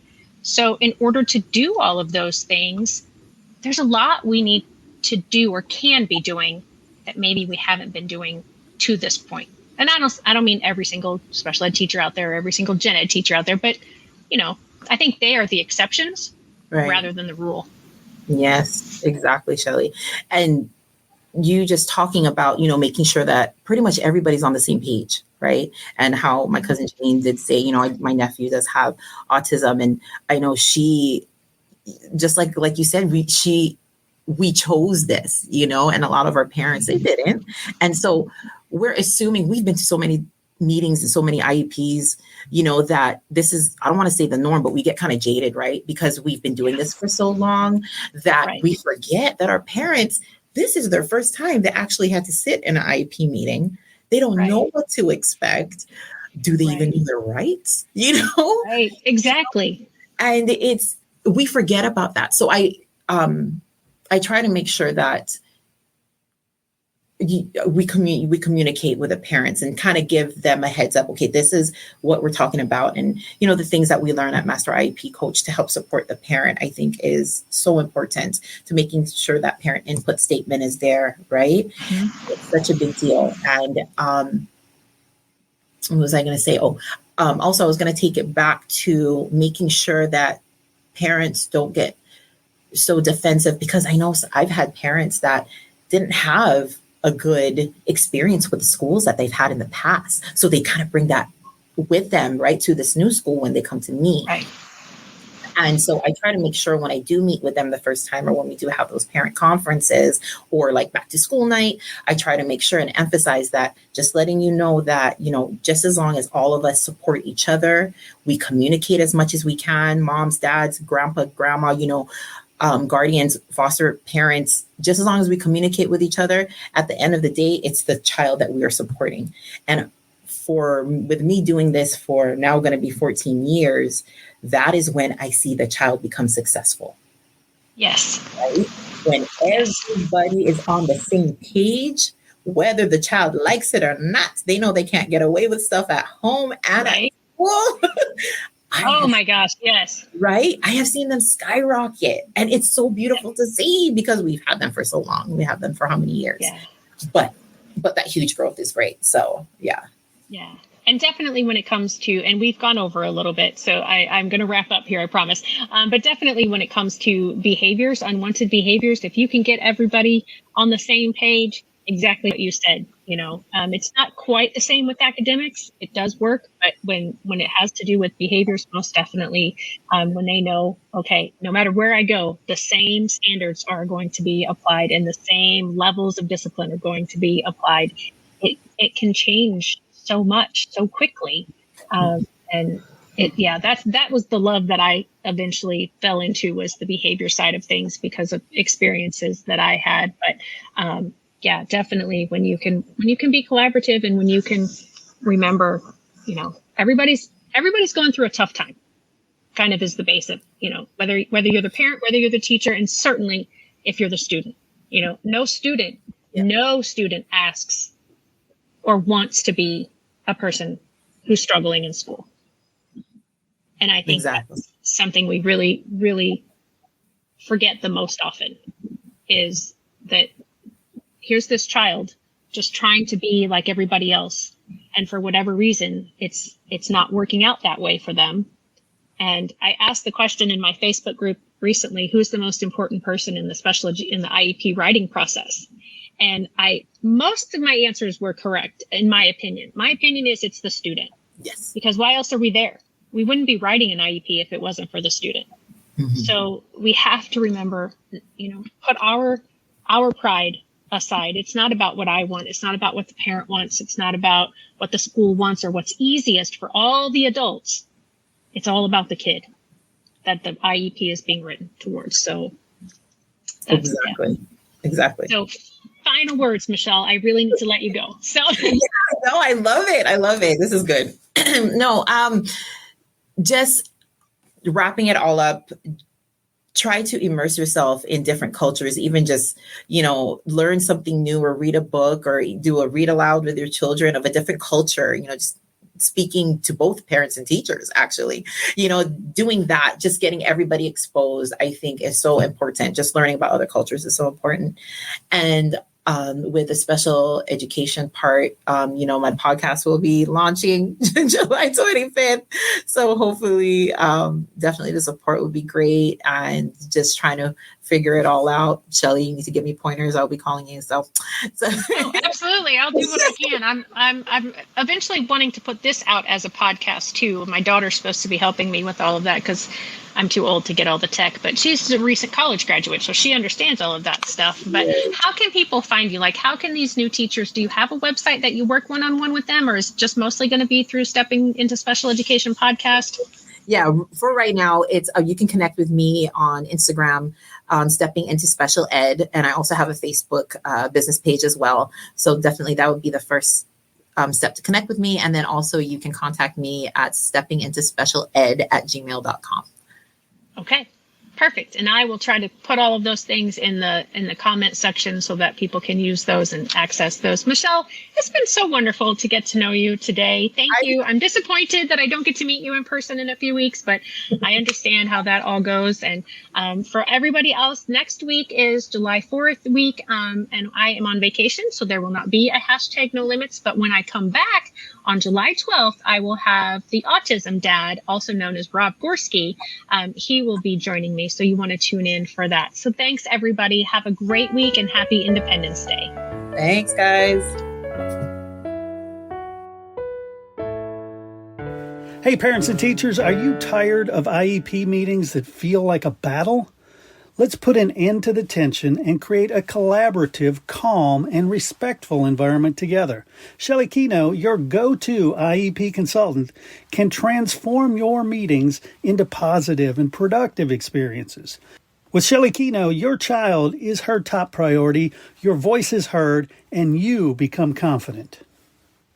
So in order to do all of those things, there's a lot we need to do or can be doing that maybe we haven't been doing to this point. And I don't mean every single special ed teacher out there, every single gen ed teacher out there, but I think they are the exceptions rather than the rule. Yes, exactly, Shelly. And you just talking about, making sure that pretty much everybody's on the same page, right? And how my cousin Jane did say, my nephew does have autism, and I know she, just like you said, we chose this, and a lot of our parents, they didn't. And so we're assuming, we've been to so many meetings and so many IEPs, that this is, I don't want to say the norm, but we get kind of jaded, right? Because we've been doing this for so long that we forget that our parents, this is their first time they actually had to sit in an IEP meeting. They don't know what to expect. Do they even know their rights? Right, exactly. And we forget about that. So I try to make sure that we communicate with the parents and kind of give them a heads up. Okay, this is what we're talking about. And, the things that we learn at Master IEP Coach to help support the parent, I think is so important to making sure that parent input statement is there, right? It's such a big deal. And what was I going to say? Also, I was going to take it back to making sure that parents don't get so defensive, because I know I've had parents that didn't have a good experience with the schools that they've had in the past. So they kind of bring that with them right to this new school when they come to me. Right. And so I try to make sure when I do meet with them the first time, or when we do have those parent conferences or like back to school night, I try to make sure and emphasize that, just letting you know that, just as long as all of us support each other, we communicate as much as we can, moms, dads, grandpa, grandma, guardians, foster parents, just as long as we communicate with each other, at the end of the day, it's the child that we are supporting. And with me doing this for now going to be 14 years, that is when I see the child become successful. Yes. Right? When everybody is on the same page, whether the child likes it or not, they know they can't get away with stuff at home and at school. Oh my gosh, yes. Right? I have seen them skyrocket, and it's so beautiful to see, because we've had them for so long. We have them for how many years? Yeah. But that huge growth is great. So, yeah. Yeah. And definitely when it comes to, and we've gone over a little bit, so I'm going to wrap up here, I promise. But definitely when it comes to behaviors, unwanted behaviors, if you can get everybody on the same page, exactly what you said, it's not quite the same with academics. It does work, but when it has to do with behaviors, most definitely, when they know, okay, no matter where I go, the same standards are going to be applied and the same levels of discipline are going to be applied, it can change so much so quickly. And that was the love that I eventually fell into, was the behavior side of things, because of experiences that I had. But definitely when you can be collaborative, and when you can remember, everybody's going through a tough time, kind of is the basic, whether you're the parent, whether you're the teacher, and certainly if you're the student, no student asks or wants to be a person who's struggling in school. And I think that's something we really, really forget the most often, is that here's this child just trying to be like everybody else. And for whatever reason, it's not working out that way for them. And I asked the question in my Facebook group recently, who's the most important person in the IEP writing process? And most of my answers were correct, in my opinion. My opinion is it's the student. Yes. Because why else are we there? We wouldn't be writing an IEP if it wasn't for the student. Mm-hmm. So we have to remember, put our pride aside. It's not about what I want. It's not about what the parent wants. It's not about what the school wants or what's easiest for all the adults. It's all about the kid that the IEP is being written towards. So Exactly. So final words, Michelle. I really need to let you go. So no, I love it. This is good. Just wrapping it all up. Try to immerse yourself in different cultures, even just, learn something new, or read a book, or do a read aloud with your children of a different culture, just speaking to both parents and teachers, actually, doing that, just getting everybody exposed, I think is so important. Just learning about other cultures is so important. And with the special education part, my podcast will be launching July 25th. So hopefully, definitely the support would be great, and just trying to figure it all out. Shelly, you need to give me pointers. I'll be calling you. So. Oh, absolutely. I'll do what I can. I'm eventually wanting to put this out as a podcast too. My daughter's supposed to be helping me with all of that, because I'm too old to get all the tech, but she's a recent college graduate, so she understands all of that stuff. But how can people find you? Like, how can these new teachers, do you have a website that you work one-on-one with them, or is it just mostly going to be through Stepping into Special Education podcast? Yeah, for right now, it's you can connect with me on Instagram, Stepping into Special Ed, and I also have a Facebook business page as well. So definitely that would be the first step to connect with me. And then also you can contact me at steppingintospecialed@gmail.com. Okay, Perfect. And I will try to put all of those things in the comment section so that people can use those and access those. Michelle, it's been so wonderful to get to know you today. Thank you. I'm disappointed that I don't get to meet you in person in a few weeks, but I understand how that all goes. And for everybody else, next week is July 4th week, and I am on vacation, so there will not be a hashtag No Limits. But when I come back on July 12th, I will have the Autism Dad, also known as Rob Gorski. He will be joining me, so you want to tune in for that. So thanks, everybody. Have a great week and happy Independence Day. Thanks, guys. Hey, parents and teachers, are you tired of IEP meetings that feel like a battle? Let's put an end to the tension and create a collaborative, calm, and respectful environment together. Shelley Keno, your go-to IEP consultant, can transform your meetings into positive and productive experiences. With Shelley Keno, your child is her top priority, your voice is heard, and you become confident.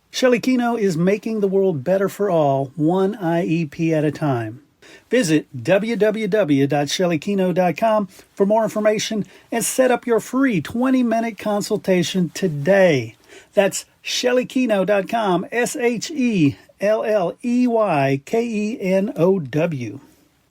Shelley Keno is making the world better for all, one IEP at a time. Visit www.shelleykeno.com for more information and set up your free 20-minute consultation today. That's shelleykeno.com, SHELLEYKENOW.